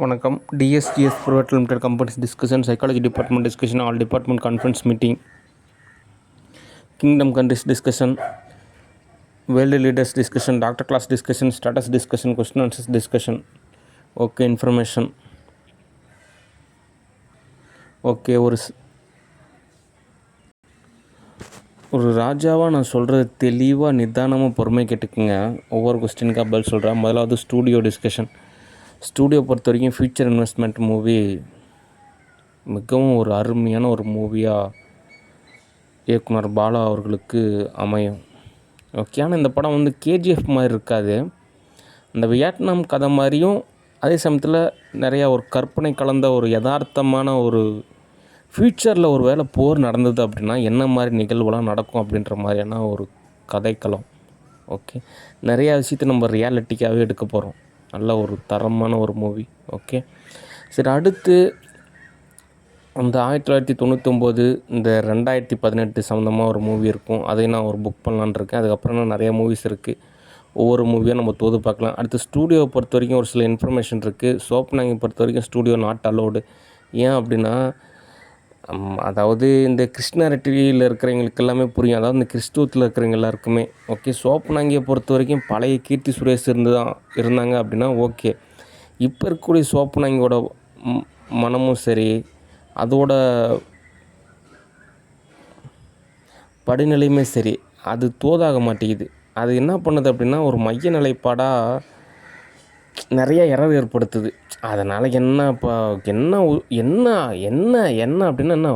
வணக்கம். DSDS private limited companies discussion, psychology department discussion, all department conference meeting, kingdom countries discussion, world leaders discussion, doctor class discussion, status discussion, question answers discussion. Okay, information. Okay, ஒரு ராஜாவாக நான் சொல்கிறது தெளிவாக நிதானமாக பொறுமை கேட்டுக்குங்க. ஒவ்வொரு கொஸ்டினுக்காக பதில் சொல்கிறேன். முதலாவது ஸ்டூடியோ டிஸ்கஷன். ஸ்டூடியோ பொறுத்த வரைக்கும் ஃபியூச்சர் இன்வெஸ்ட்மெண்ட் மூவி மிகவும் ஒரு அருமையான ஒரு மூவியாக இயக்குனர் பாலா அவர்களுக்கு அமையும். ஓகே, ஆனால் இந்த படம் வந்து கேஜிஎஃப் மாதிரி இருக்காது. அந்த வியட்நாம் கதை மாதிரியும் அதே சமயத்தில் நிறையா ஒரு கற்பனை கலந்த ஒரு யதார்த்தமான ஒரு ஃப்யூச்சரில் ஒரு வேளை போர் நடந்தது அப்படின்னா என்ன மாதிரி நிகழ்வுலாம் நடக்கும் அப்படின்ற மாதிரியான ஒரு கதைக்களம். ஓகே, நிறையா விஷயத்தை நம்ம ரியாலிட்டிக்காகவே எடுக்க போகிறோம். நல்ல ஒரு தரமான ஒரு மூவி. ஓகே, சரி, அடுத்து அந்த 1999 இந்த 2018 சம்மந்தமாக ஒரு மூவி இருக்கும். அதையும் நான் ஒரு புக் பண்ணலான்னு இருக்கேன். அதுக்கப்புறம் நிறையா மூவிஸ் இருக்குது. ஒவ்வொரு மூவியாக நம்ம தோது பார்க்கலாம். அடுத்து ஸ்டூடியோவை பொறுத்த வரைக்கும் ஒரு சில இன்ஃபர்மேஷன் இருக்குது. சோப்னாங்கை பொறுத்த வரைக்கும் ஸ்டூடியோ நாட் அலோடு. ஏன் அப்படின்னா, அதாவது இந்த கிறிஸ்டினாரிட்டியில் இருக்கிறவங்களுக்கு எல்லாமே புரியும். அதாவது இந்த கிறிஸ்துவத்தில் இருக்கிறவங்க எல்லாருக்குமே. ஓகே, சோப்னாங்கியை பொறுத்த வரைக்கும் பழைய கீர்த்தி சுரேஷ் இருந்தாங்க அப்படின்னா ஓகே. இப்போ இருக்கக்கூடிய சோப்னாங்கியோட மனமும் சரி, அதோட படிநிலையுமே சரி, அது தோதாக மாட்டேங்குது. அது என்ன பண்ணுது அப்படின்னா, ஒரு மைய நிலைப்பாடாக நிறைய எரர் ஏற்படுத்துது. அதனால் இப்போ என்ன என்ன என்ன என்ன அப்படின்னா, என்ன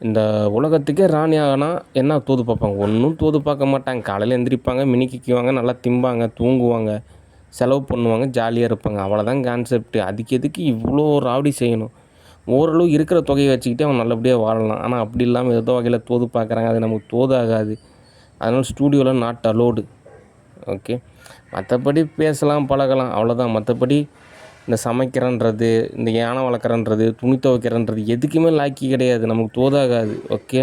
இந்த உலகத்துக்கே ராணி ஆகினா என்ன தோது பார்ப்பாங்க? ஒன்றும் தோது பார்க்க மாட்டாங்க. காலையில் எந்திரிப்பாங்க, மினிக்கிக்குவாங்க, நல்லா திம்பாங்க, தூங்குவாங்க, செலவு பண்ணுவாங்க, ஜாலியாக இருப்பாங்க. அவ்வளோதான் கான்செப்ட்டு. அதுக்கு எதுக்கு இவ்வளோ ராவடி செய்யணும்? ஓரளவு இருக்கிற தொகையை வச்சுக்கிட்டே அவன் நல்லபடியாக வாழலாம். ஆனால் அப்படி இல்லாமல் ஏதோ வகையில் தோது பார்க்குறாங்க. அது நமக்கு தோதாகாது. அதனால் ஸ்டூடியோவில் நாட் அலோடு. ஓகே, மற்றபடி பேசலாம், பழகலாம், அவ்வளோதான். மற்றபடி இந்த சமைக்கிறன்றது, இந்த யானை வளர்க்குறன்றது, துணி துவைக்கிறன்றது எதுக்குமே லாக்கி கிடையாது. நமக்கு தோதாகாது. ஓகே,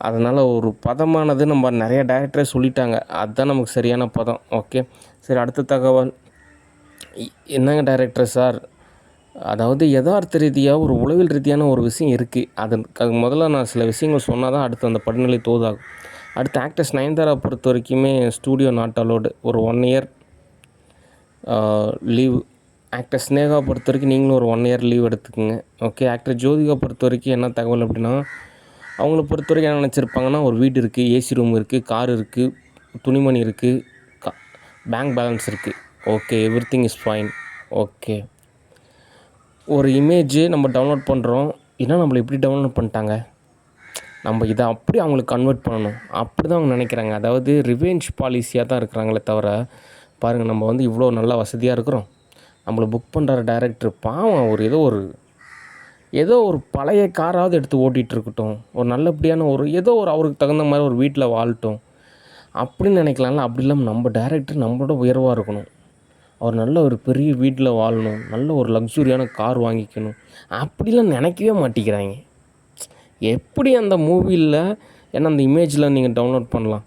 அதனால் ஒரு பதமானது நம்ம நிறைய டைரக்டரே சொல்லிட்டாங்க. அதுதான் நமக்கு சரியான பதம். ஓகே, சரி, அடுத்த தகவல். என்னங்க டைரக்டர் சார், அதாவது யதார்த்த ரீதியாக ஒரு உளவியல் ரீதியான ஒரு விஷயம் இருக்குது. அது முதல்ல நான் சில விஷயங்கள் சொன்னால் தான் அடுத்து அந்த படிநிலை தோதாகும். அடுத்து ஆக்டர்ஸ் நயன்தாரா பொறுத்த வரைக்குமே ஸ்டூடியோ நாட் அலோடு. ஒரு 1 இயர் லீவ். ஆக்டர் ஸ்னேகா பொறுத்த வரைக்கும் நீங்களும் ஒரு 1 இயர் லீவ் எடுத்துக்கோங்க. ஓகே, ஆக்டர் ஜோதிகா பொறுத்த வரைக்கும் என்ன தகவல் அப்படின்னா, அவங்கள பொறுத்த வரைக்கும் என்ன நினச்சிருப்பாங்கன்னா, ஒரு வீடு இருக்குது, ஏசி ரூம் இருக்குது, கார் இருக்குது, துணிமணி இருக்குது, பேங்க் பேலன்ஸ் இருக்குது. Okay, everything is fine. Okay, ஒரு இமேஜ் நம்ம டவுன்லோட் பண்ணுறோம். ஏன்னா நம்மளை எப்படி டவுன்லோட் பண்ணிட்டாங்க, நம்ம இதை அப்படி அவங்களுக்கு கன்வெர்ட் பண்ணணும், அப்படி தான் அவங்க நினைக்கிறாங்க. அதாவது ரிவெஞ்ச் பாலிசியாக தான் இருக்கிறாங்களே தவிர, பாருங்கள், நம்ம வந்து இவ்வளோ நல்லா வசதியாக இருக்கிறோம், நம்மளை புக் பண்ணுற டைரக்டர் பாவம் ஒரு ஏதோ ஒரு பழைய காராவது எடுத்து ஓட்டிகிட்டு இருக்கட்டும், ஒரு நல்லபடியான ஏதோ ஒரு அவருக்கு தகுந்த மாதிரி ஒரு வீட்டில் வாழட்டும் அப்படின்னு நினைக்கலாம்ல. அப்படி இல்லாமல் நம்ம டைரக்டர் நம்மளோட உயர்வாக இருக்கணும், அவர் நல்ல ஒரு பெரிய வீட்டில் வாழணும், நல்ல ஒரு லக்ஸுரியான கார் வாங்கிக்கணும், அப்படிலாம் நினைக்கவே மாட்டேங்கிறாங்க. எப்படி அந்த மூவியில் ஏன்னா அந்த இமேஜில் நீங்கள் டவுன்லோட் பண்ணலாம்.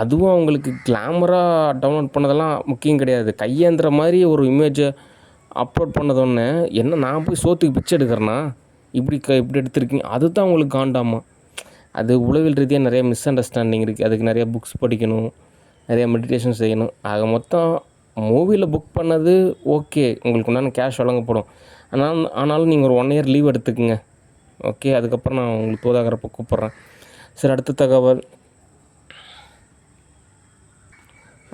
அதுவும் அவங்களுக்கு கிளாமராக டவுன்லோட் பண்ணதெல்லாம் முக்கியம் கிடையாது. கையேந்திர மாதிரி ஒரு இமேஜை அப்லோட் பண்ணதொன்னே என்ன நான் போய் சோத்துக்கு பிச்சை எடுக்கிறேன்னா, இப்படி எடுத்திருக்கீங்க, அதுதான் அவங்களுக்கு காண்டாமா. அது உளவியல் ரீதியாக நிறைய மிஸ் அண்டர்ஸ்டாண்டிங் இருக்குது. அதுக்கு நிறைய புக்ஸ் படிக்கணும், நிறைய மெடிடேஷன் செய்யணும். ஆக மொத்தம் மூவியில் புக் பண்ணது ஓகே, உங்களுக்கு உண்டான கேஷ் வழங்கப்படும். ஆனாலும் நீங்கள் ஒரு 1 இயர் லீவ் எடுத்துக்கோங்க. ஓகே, அதுக்கப்புறம் நான் உங்களுக்கு தோதாகிறப்ப கூப்பிட்றேன். சரி, அடுத்த தகவல்.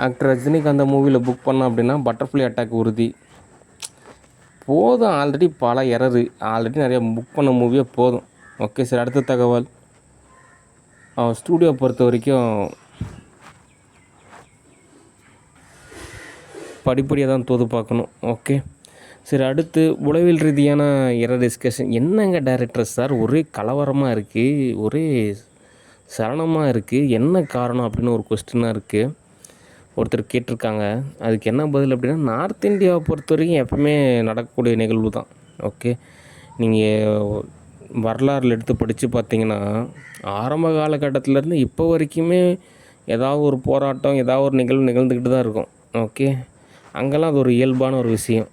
ஆக்டர் ரஜினிகாந்த் மூவியில் புக் பண்ணோம் அப்படின்னா பட்டர்ஃப்ளை அட்டாக் உறுதி. போதும், ஆல்ரெடி பல எரரு, ஆல்ரெடி நிறைய புக் பண்ண மூவியே போதும். ஓகே, சரி, அடுத்த தகவல். ஸ்டூடியோ பொறுத்த வரைக்கும் படிப்படியாக தான் தோது பார்க்கணும். ஓகே, சரி, அடுத்து உளவியல் ரீதியான எரர் டிஸ்கஷன். என்னங்க டைரக்டர் சார், ஒரே கலவரமாக இருக்குது, ஒரே சலனமாக இருக்குது, என்ன காரணம் அப்படின்னு ஒரு கொஸ்டினாக இருக்குது. ஒருத்தர் கேட்டிருக்காங்க. அதுக்கு என்ன பதில் அப்படின்னா, நார்த் இந்தியாவை பொறுத்த வரைக்கும் எப்பவுமே நடக்கக்கூடிய நிகழ்வு தான். ஓகே, நீங்கள் வரலாறில் எடுத்து படித்து பார்த்தீங்கன்னா, ஆரம்ப காலகட்டத்திலேருந்து இப்போ வரைக்குமே ஏதாவது ஒரு போராட்டம், ஏதாவது ஒரு நிகழ்வு நிகழ்ந்துக்கிட்டு தான் இருக்கும். ஓகே, அங்கெல்லாம் அது ஒரு இயல்பான ஒரு விஷயம்.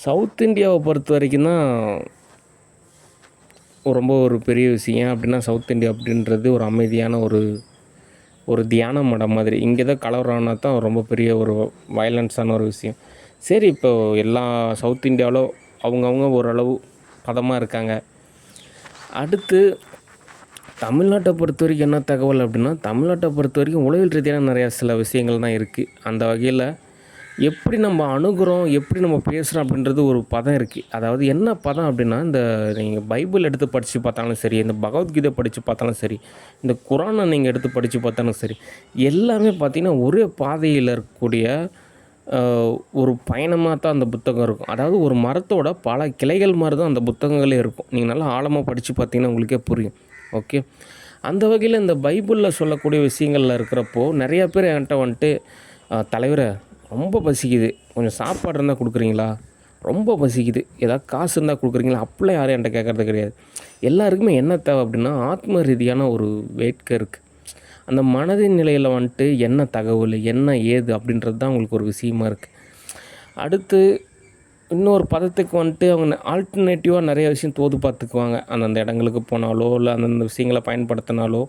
சவுத் இந்தியாவை பொறுத்த வரைக்கும் தான் ரொம்ப ஒரு பெரிய விஷயம். ஏன் அப்படின்னா சவுத் இந்தியா அப்படின்றது ஒரு அமைதியான ஒரு ஒரு தியான மடம் மாதிரி. இங்கே தான் கலவரம்னா தான் ரொம்ப பெரிய ஒரு வயலன்ஸான ஒரு விஷயம். சரி, இப்போ எல்லா சவுத் இந்தியாவில் அவங்கவுங்க ஓரளவு பதமாக இருக்காங்க. அடுத்து தமிழ்நாட்டை பொறுத்த வரைக்கும் என்ன தகவல் அப்படின்னா, தமிழ்நாட்டை பொறுத்த வரைக்கும் உளவியல் ரீதியான நிறையா சில விஷயங்கள் தான் இருக்குது. அந்த வகையில் எப்படி நம்ம அணுகுறோம், எப்படி நம்ம பேசுகிறோம் அப்படின்றது ஒரு பதம் இருக்குது. அதாவது என்ன பதம் அப்படின்னா, இந்த நீங்கள் பைபிள் எடுத்து படித்து பார்த்தாலும் சரி, இந்த பகவத்கீதை படித்து பார்த்தாலும் சரி, இந்த குரானை நீங்கள் எடுத்து படித்து பார்த்தாலும் சரி, எல்லாமே பார்த்திங்கன்னா ஒரே பாதையில் இருக்கக்கூடிய ஒரு பயணமாக தான் அந்த புத்தகம் இருக்கும். அதாவது ஒரு மரத்தோட பல கிளைகள் மாதிரி தான் அந்த புத்தகங்களே இருக்கும். நீங்கள் நல்லா ஆழமாக படித்து பார்த்தீங்கன்னா உங்களுக்கே புரியும். ஓகே. அந்த வகையில் இந்த பைபிளில் சொல்லக்கூடிய விஷயங்களில் இருக்கிறப்போ நிறையா பேர் என்கிட்ட வந்துட்டு, தலைவரை ரொம்ப பசிக்குது, கொஞ்சம் சாப்பாடு இருந்தால் கொடுக்குறீங்களா, ரொம்ப பசிக்குது, ஏதாவது காசு இருந்தால் கொடுக்குறீங்களா, அப்படிலாம் யாரும் என்கிட்ட கேட்குறது கிடையாது. எல்லாருக்குமே என்ன தேவை அப்படின்னா, ஆத்ம ரீதியான ஒரு வேட்கை இருக்குது. அந்த மனதின் நிலையில் வந்துட்டு என்ன தகவல், என்ன ஏது அப்படின்றது தான் உங்களுக்கு ஒரு விஷயமா இருக்குது. அடுத்து இன்னொரு பதத்துக்கு வந்துட்டு அவங்க ஆல்டர்னேட்டிவாக நிறைய விஷயம் தோது பார்த்துக்குவாங்க. அந்தந்த இடங்களுக்கு போனாலோ இல்லை அந்தந்த விஷயங்களை பயன்படுத்தினாலோ,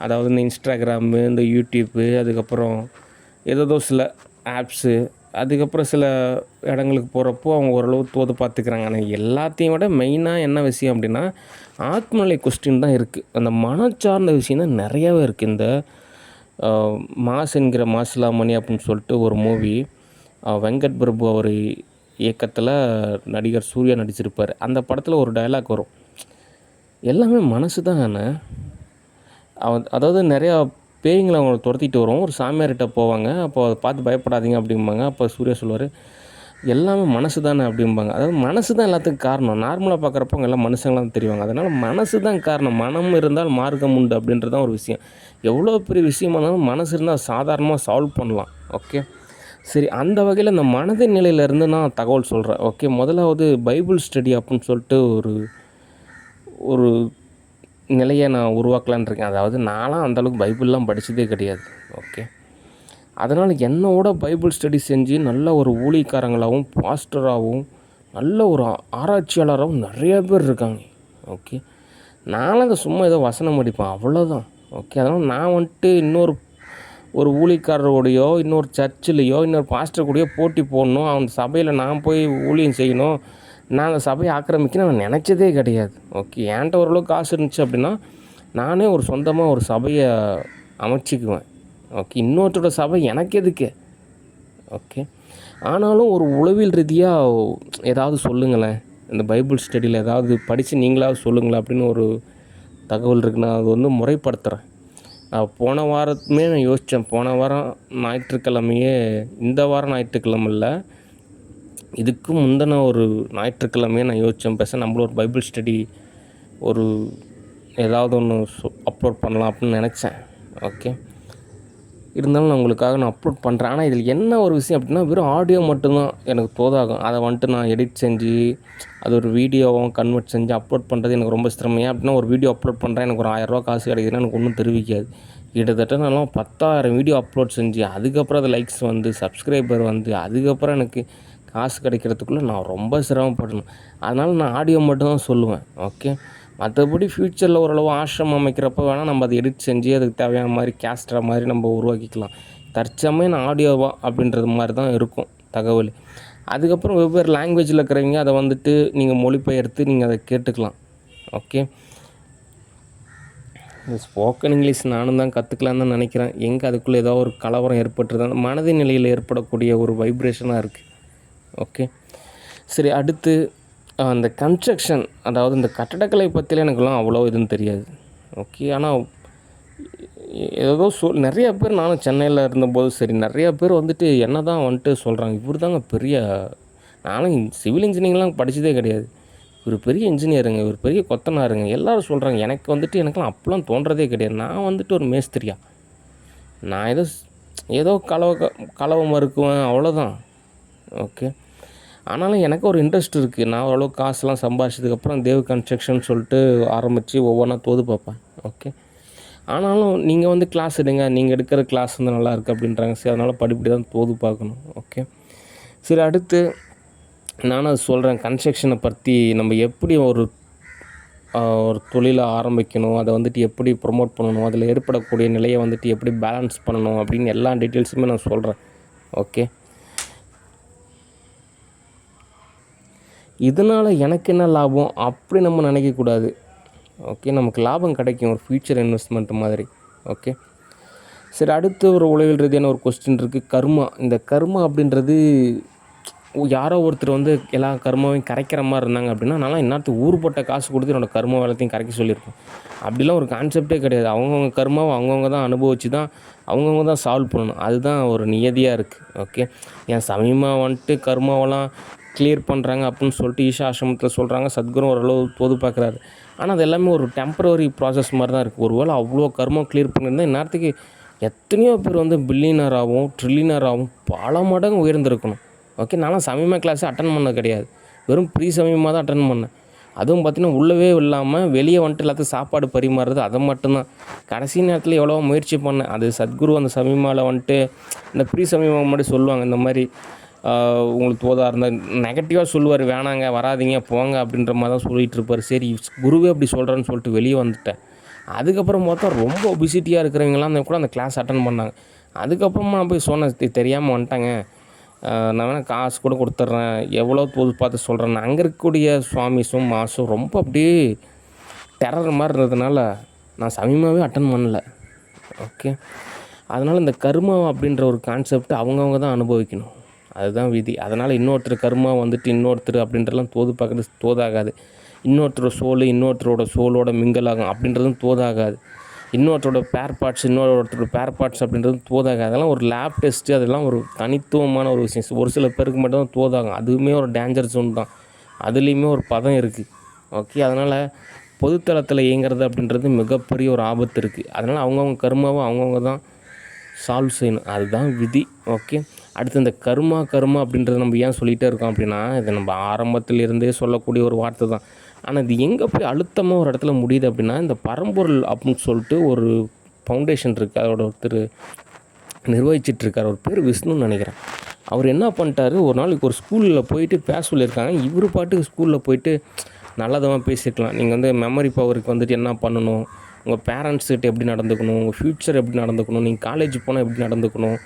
அதாவது இந்த இன்ஸ்டாகிராமு, இந்த யூடியூப்பு, அதுக்கப்புறம் ஏதோ சில ஆப்ஸு, அதுக்கப்புறம் சில இடங்களுக்கு போகிறப்போ அவங்க ஓரளவு தோது பார்த்துக்கிறாங்க. ஆனால் எல்லாத்தையும் விட மெயினாக என்ன விஷயம் அப்படின்னா, ஆத்மநிலை கொஸ்டின் தான் இருக்குது. அந்த மனச்சார்ந்த விஷயம் தான் நிறையாவே இருக்குது. இந்த மாஸ் என்கிற மாசிலாமணி அப்படின்னு சொல்லிட்டு ஒரு மூவி, வெங்கட் பிரபு அவர் இயக்கத்தில் நடிகர் சூர்யா நடிச்சிருப்பார். அந்த படத்தில் ஒரு டயலாக் வரும், எல்லாமே மனசு தானே. அதாவது நிறையா பேய்களை அவங்கள துரத்திட்டு வரும். ஒரு சாமியார்கிட்ட போவாங்க. அப்போ அதை பார்த்து பயப்படாதீங்க அப்படிம்பாங்க. அப்போ சூர்யா சொல்லுவார், எல்லாமே மனசு தானே அப்படிம்பாங்க. அதாவது மனசு தான் எல்லாத்துக்கும் காரணம். நார்மலாக பார்க்குறப்போ அவங்க எல்லாம் மனுஷங்களாம் தெரிவாங்க. அதனால் மனசு தான் காரணம். மனம் இருந்தால் மார்க்கம் உண்டு அப்படின்றது தான் ஒரு விஷயம். எவ்வளோ பெரிய விஷயமா இருந்தாலும் மனசு இருந்தால் சாதாரணமாக சால்வ் பண்ணலாம். ஓகே. சரி, அந்த வகையில் இந்த மனதின் நிலையிலேருந்து நான் தகவல் சொல்கிறேன். ஓகே. முதலாவது பைபிள் ஸ்டடி அப்படின்னு சொல்லிட்டு ஒரு நிலையை நான் உருவாக்கலான்னு இருக்கேன். அதாவது நான்லாம் அந்தளவுக்கு பைபிள்லாம் படித்ததே கிடையாது. ஓகே. அதனால் என்னோட பைபிள் ஸ்டடி செஞ்சு நல்ல ஒரு ஊழியக்காரங்களாகவும் பாஸ்டராகவும் நல்ல ஒரு ஆராய்ச்சியாளராகவும் நிறையா பேர் இருக்காங்க. ஓகே. நானும் அதை சும்மா ஏதோ வசனம் அடிப்பேன், அவ்வளோதான். ஓகே. அதனால் நான் வந்துட்டு ஒரு ஊழியக்காரரோடையோ இன்னொரு சர்ச்சிலையோ இன்னொரு பாஸ்டர் கூடயோ போட்டி போடணும், அந்த சபையில் நான் போய் ஊழியம் செய்யணும், நான் அந்த சபையை ஆக்கிரமிக்கணும்னு நான் நினச்சதே கிடையாது. ஓகே. என்கிட்ட ஓரளவுக்கு காசு இருந்துச்சு அப்படின்னா நானே ஒரு சொந்தமாக ஒரு சபையை அமைச்சிக்குவேன். ஓகே. இன்னொருத்தரோட சபை எனக்கு எதுக்கு? ஓகே. ஆனாலும் ஒரு உளவியல் ரீதியாக ஏதாவது சொல்லுங்களேன், இந்த பைபிள் ஸ்டடியில் ஏதாவது படித்து நீங்களாவது சொல்லுங்களேன் அப்படின்னு ஒரு தகவல் இருக்குது. நான் அது வந்து முறைப்படுத்துகிறேன். போன வாரத்துமே நான் யோசித்தேன். போன வாரம் ஞாயிற்றுக்கிழமையே, இந்த வாரம் ஞாயிற்றுக்கிழமை இல்லை, இதுக்கு முந்தின ஒரு ஞாயிற்றுக்கிழமையே நான் யோசித்தேன், பேச நம்மளும் ஒரு பைபிள் ஸ்டடி ஒரு ஏதாவது ஒன்று அப்லோட் பண்ணலாம் அப்படின்னு நினச்சேன். ஓகே. இருந்தாலும் நான் உங்களுக்காக நான் அப்லோட் பண்ணுறேன். ஆனால் இதில் என்ன ஒரு விஷயம் அப்படின்னா, வெறும் ஆடியோ மட்டும்தான் எனக்கு தோதாகும். அதை வந்துட்டு நான் எடிட் செஞ்சு அது ஒரு வீடியோவும் கன்வெர்ட் செஞ்சு அப்லோட் பண்ணுறது எனக்கு ரொம்ப சிரமம். ஏன் அப்படின்னா, ஒரு வீடியோ அப்லோட் பண்ணுறேன், எனக்கு ஒரு 1000 காசு கிடைக்குதுன்னா எனக்கு ஒன்றும் தெரிவிக்காது. கிட்டத்தட்ட நான்லாம் 10,000 வீடியோ அப்லோட் செஞ்சு அதுக்கப்புறம் அது லைக்ஸ் வந்து சப்ஸ்கிரைபர் வந்து அதுக்கப்புறம் எனக்கு காசு கிடைக்கிறதுக்குள்ளே நான் ரொம்ப சிரமப்படணும். அதனால் நான் ஆடியோ மட்டும்தான் சொல்லுவேன். ஓகே. மற்றபடி ஃப்யூச்சரில் ஓரளவு ஆசிரமம் அமைக்கிறப்ப வேணால் நம்ம அதை எடிட் செஞ்சு அதுக்கு தேவையான மாதிரி கேஸ்ட்ரா மாதிரி நம்ம உருவாக்கிக்கலாம். தற்சமயம் ஆடியோவா அப்படின்றது மாதிரி தான் இருக்கும் தகவல். அதுக்கப்புறம் வெவ்வேறு லாங்குவேஜில் இருக்கிறவங்க அதை வந்துட்டு நீங்கள் மொழிபெயர்த்து நீங்கள் அதை கேட்டுக்கலாம். ஓகே. இந்த ஸ்போக்கன் இங்கிலீஷ் நானும் தான் கற்றுக்கலான்னு தான் நினைக்கிறேன். எங்கே அதுக்குள்ளே ஏதோ ஒரு கலவரம் ஏற்பட்டுருது, மனதின் நிலையில் ஏற்படக்கூடிய ஒரு வைப்ரேஷனாக இருக்குது. ஓகே. சரி, அடுத்து அந்த கன்ஸ்ட்ரக்ஷன், அதாவது இந்த கட்டடக்கலை பற்றிலாம் எனக்குலாம் அவ்வளோ எதுவும் தெரியாது. ஓகே. ஆனால் ஏதோ நிறையா பேர், நானும் சென்னையில் இருந்தபோது சரி, நிறையா பேர் வந்துட்டு என்ன தான் வந்துட்டு சொல்கிறாங்க, இவர் தாங்க பெரிய, நானும் சிவில் இன்ஜினியரிங்லாம் படித்ததே கிடையாது, இவர் பெரிய இன்ஜினியருங்க, இவர் பெரிய கொத்தனாருங்க, எல்லோரும் சொல்கிறாங்க. எனக்கெல்லாம் அப்போலாம் தோன்றதே கிடையாது. நான் வந்துட்டு ஒரு மேஸ்திரியா, நான் ஏதோ கலவை மறுக்குவேன், அவ்வளோதான். ஓகே. ஆனாலும் எனக்கு ஒரு இன்ட்ரெஸ்ட் இருக்குது. நான் ஓரளவுக்கு காசுலாம் சம்பாதிச்சதுக்கப்புறம் தேவ் கன்ஸ்ட்ரக்ஷன் சொல்லிட்டு ஆரம்பித்து ஒவ்வொன்றா தோது பார்ப்பேன். ஓகே. ஆனாலும் நீங்கள் வந்து கிளாஸ் எடுங்க, நீங்கள் எடுக்கிற கிளாஸ் வந்து நல்லாயிருக்கு அப்படின்றாங்க. சரி, அதனால் படிப்படி தான் தோது பார்க்கணும். ஓகே. சரி, அடுத்து நானும் அது சொல்கிறேன். கன்ஸ்ட்ரக்ஷனை பற்றி நம்ம எப்படி ஒரு ஒரு தொழிலை ஆரம்பிக்கணும், அதை வந்துட்டு எப்படி ப்ரொமோட் பண்ணணும், அதில் ஏற்படக்கூடிய நிலையை வந்துட்டு எப்படி பேலன்ஸ் பண்ணணும் அப்படின்னு எல்லா டீட்டெயில்ஸுமே நான் சொல்கிறேன். ஓகே, இதனால் எனக்கு என்ன லாபம் அப்படி நம்ம நினைக்கக்கூடாது. ஓகே, நமக்கு லாபம் கிடைக்கும், ஒரு ஃப்யூச்சர் இன்வெஸ்ட்மெண்ட் மாதிரி. ஓகே, சரி, அடுத்து ஒரு உளவியல் ரீதியான ஒரு கொஸ்டின் இருக்குது. கர்மா. இந்த கர்மா அப்படின்றது யாரோ ஒருத்தர் வந்து எல்லா கர்மாவையும் கரைக்கிற மாதிரி இருந்தாங்க அப்படின்னா, நான்லாம் இந்நேரத்துக்கு ஊருப்பட்ட காசு கொடுத்து என்னோடய கர்மா வேலைத்தையும் கரைக்க சொல்லியிருப்பேன். அப்படிலாம் ஒரு கான்செப்டே கிடையாது. அவங்கவுங்க கர்மாவை அவங்கவுங்க தான் அனுபவித்து தான் அவங்கவுங்க தான் சால்வ் பண்ணணும். அதுதான் ஒரு நியதியாக இருக்குது. ஓகே, என் சமயமாக வந்துட்டு கர்மாவெல்லாம் கிளியர் பண்ணுறாங்க அப்படின்னு சொல்லிட்டு ஈஷா ஆசிரமத்தில் சொல்கிறாங்க. சத்குரு ஓரளவு பொது பார்க்குறாரு. ஆனால் அது எல்லாமே ஒரு டெம்பரரி ப்ராசஸ் மாதிரி தான் இருக்குது. ஒரு வேளை அவ்வளோ கர்மம் கிளியர் பண்ணியிருந்தால் இந்நேரத்துக்கு எத்தனையோ பேர் வந்து பில்லியனராகவும் ட்ரில்லியனராகவும் பல மடங்கு உயர்ந்திருக்கணும். ஓகே, நான்லாம் சமயமாக கிளாஸே அட்டன் பண்ணது கிடையாது. வெறும் ப்ரீ சமயமாக தான் அட்டன் பண்ணேன். அதுவும் பார்த்திங்கன்னா உள்ளவே இல்லாமல் வெளியே வந்துட்டு எல்லாத்துக்கும் சாப்பாடு பரிமாறுறது, அதை மட்டும்தான். கடைசி நேரத்தில் எவ்வளோ முயற்சி பண்ணேன். அது சத்குரு அந்த சமயமாவில் வந்துட்டு இந்த ப்ரீ சமயமாக முன்னாடி சொல்லுவாங்க, இந்த மாதிரி உங்களுக்கு தோதாக இருந்தால் நெகட்டிவாக சொல்லுவார், வேணாங்க வராதிங்க போங்க அப்படின்ற மாதிரி தான் சொல்லிகிட்டு இருப்பார். சரி, குருவே அப்படி சொல்கிறேன்னு சொல்லிட்டு வெளியே வந்துட்டேன். அதுக்கப்புறம் பார்த்தா ரொம்ப ஒபிசிட்டியாக இருக்கிறவங்களாம் கூட அந்த கிளாஸ் அட்டன் பண்ணாங்க. அதுக்கப்புறமா நான் போய் சொன்னேன், தெரியாமல் வந்துட்டாங்க, நான் வேணால் காசு கூட கொடுத்துட்றேன், எவ்வளோ போது பார்த்து சொல்கிறேன். அங்கே இருக்கக்கூடிய சுவாமிஸும் மாஸும் ரொம்ப அப்படியே டெரர் மாதிரி இருந்ததுனால நான் சமயமாகவே அட்டன் பண்ணலை. ஓகே, அதனால் இந்த கர்மா அப்படின்ற ஒரு கான்செப்ட் அவங்கவுங்க தான் அனுபவிக்கணும். அதுதான் விதி. அதனால் இன்னொருத்தர் கர்மா வந்துட்டு இன்னொருத்தர் அப்படின்றலாம் தோது பார்க்குறது தோதாகாது. இன்னொருத்தரோட சோலோட மிங்கல் ஆகும் அப்படின்றதும் தோதாகாது. இன்னொருத்தரோட பேர் பார்ட்ஸ் அப்படின்றது தோதாகாது. அதெல்லாம் ஒரு லேப் டெஸ்ட்டு, அதெல்லாம் ஒரு தனித்துவமான ஒரு விஷயம். ஒரு சில பேருக்கு மட்டும் தான் தோதாகும். அதுவுமே ஒரு டேஞ்சர் ஜோன் தான். அதுலேயுமே ஒரு பதம் இருக்குது. ஓகே, அதனால் பொதுத்தளத்தில் இயங்கிறது அப்படின்றது மிகப்பெரிய ஒரு ஆபத்து இருக்குது. அதனால் அவங்கவுங்க கர்மாவை அவங்கவுங்க தான் சால்வ் செய்யணும். அதுதான் விதி. ஓகே, அடுத்து இந்த கர்மா அப்படின்றத நம்ம ஏன் சொல்லிகிட்டே இருக்கோம் அப்படின்னா, இதை நம்ம ஆரம்பத்திலிருந்தே சொல்லக்கூடிய ஒரு வார்த்தை தான். ஆனால் இது எங்கே போய் அழுத்தமாக ஒரு இடத்துல முடியுது அப்படின்னா, இந்த பரம்பொருள் அப்படின்னு சொல்லிட்டு ஒரு ஃபவுண்டேஷன் இருக்குது. அதோட ஒருத்தர் நிர்வகிச்சிட்ருக்கார். அவர் பேர் விஷ்ணுன்னு நினைக்கிறேன். அவர் என்ன பண்ணிட்டாரு, ஒரு நாளைக்கு ஒரு ஸ்கூலில் போயிட்டு பேச சொல்லியிருக்காங்க. இவர் பாட்டுக்கு ஸ்கூலில் போயிட்டு நல்லதமாக பேசியிருக்கலாம். நீங்கள் வந்து மெமரி பவருக்கு வந்துட்டு என்ன பண்ணணும், உங்கள் பேரண்ட்ஸ்கிட்ட எப்படி நடந்துக்கணும், உங்கள் ஃப்யூச்சர் எப்படி நடந்துக்கணும், நீங்கள் காலேஜ் போனால் எப்படி நடந்துக்கணும்,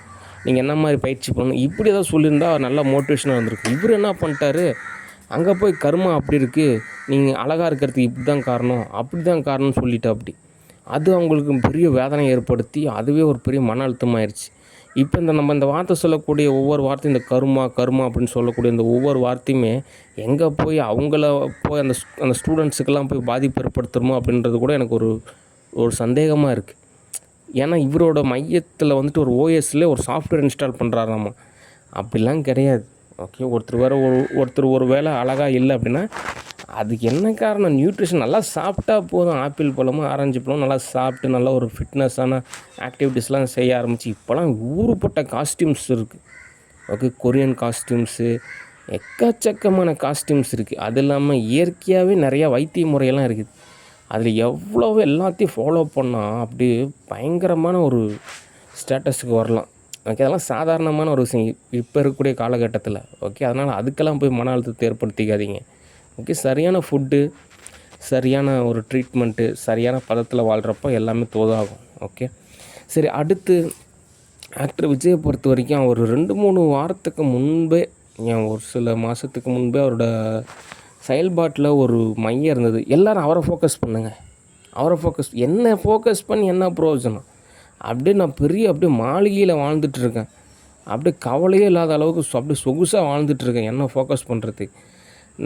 நீங்கள் என்ன மாதிரி பயிற்சி பண்ணணும், இப்படி ஏதாவது சொல்லியிருந்தா நல்லா மோட்டிவேஷனாக இருந்திருக்கு. இவர் என்ன பண்ணிட்டாரு, அங்கே போய் கர்மா அப்படி இருக்குது, நீங்கள் அழகாக இருக்கிறதுக்கு இப்படி தான் காரணம், அப்படி தான் காரணம்னு சொல்லிவிட்டு அப்படி அது அவங்களுக்கு பெரிய வேதனை ஏற்படுத்தி அதுவே ஒரு பெரிய மன அழுத்தமாயிருச்சு. இப்போ நம்ம இந்த வார்த்தை சொல்லக்கூடிய ஒவ்வொரு வார்த்தையும், இந்த கர்மா அப்படின்னு சொல்லக்கூடிய இந்த ஒவ்வொரு வார்த்தையுமே எங்கே போய் அவங்கள போய் அந்த ஸ்டூடெண்ட்ஸுக்கெல்லாம் போய் பாதிப்பு ஏற்படுத்துமோ அப்படின்றது கூட எனக்கு ஒரு சந்தேகமாக இருக்குது. ஏன்னா இவரோட மையத்தில் வந்துட்டு ஒரு ஓஎஸ்ல ஒரு சாஃப்ட்வேர் இன்ஸ்டால் பண்ணுறாராமா. அப்படிலாம் கிடையாது. ஓகே, ஒருத்தர் ஒரு வேளை அழகாக இல்லை அப்படின்னா அதுக்கு என்ன காரணம், நியூட்ரிஷன் நல்லா சாப்பிட்டா போதும். ஆப்பிள் பழமும் ஆரஞ்சு பழமும் நல்லா சாப்பிட்டு நல்லா ஒரு ஃபிட்னஸான ஆக்டிவிட்டீஸ்லாம் செய்ய ஆரம்பித்து இப்போலாம் ஊருப்பட்ட காஸ்டியூம்ஸ் இருக்குது. ஓகே, கொரியன் காஸ்டியூம்ஸு, எக்கச்சக்கமான காஸ்டியூம்ஸ் இருக்குது. அது இல்லாமல் இயற்கையாகவே நிறையா வைத்திய முறையெல்லாம் இருக்குது. அதில் எவ்வளோ எல்லாத்தையும் ஃபாலோ பண்ணால் அப்படியே பயங்கரமான ஒரு ஸ்டேட்டஸுக்கு வரலாம். ஓகே, அதெல்லாம் சாதாரணமான ஒரு விஷயம் இப்போ இருக்கக்கூடிய காலகட்டத்தில். ஓகே, அதனால் அதுக்கெல்லாம் போய் மன அழுத்தத்தை ஏற்படுத்திக்காதீங்க. ஓகே, சரியான ஃபுட்டு, சரியான ஒரு ட்ரீட்மெண்ட்டு, சரியான பதத்தில் வாழ்கிறப்போ எல்லாமே தோதாகும். ஓகே, சரி, அடுத்து ஆக்டர் விஜயை பொறுத்த வரைக்கும் ஒரு 2-3 வாரத்துக்கு முன்பே, ஒரு சில மாதத்துக்கு முன்பே அவரோட செயல்பாட்டில் ஒரு மையம் இருந்தது. எல்லோரும் அவரை ஃபோக்கஸ் பண்ணுங்க, என்ன ஃபோக்கஸ் பண்ணி என்ன பிரயோஜனம், அப்படியே நான் அப்படியே மாளிகையில் வாழ்ந்துட்டுருக்கேன், அப்படியே கவலையே இல்லாத அளவுக்கு அப்படியே சொகுசாக வாழ்ந்துட்டுருக்கேன், என்ன ஃபோக்கஸ் பண்ணுறதுக்கு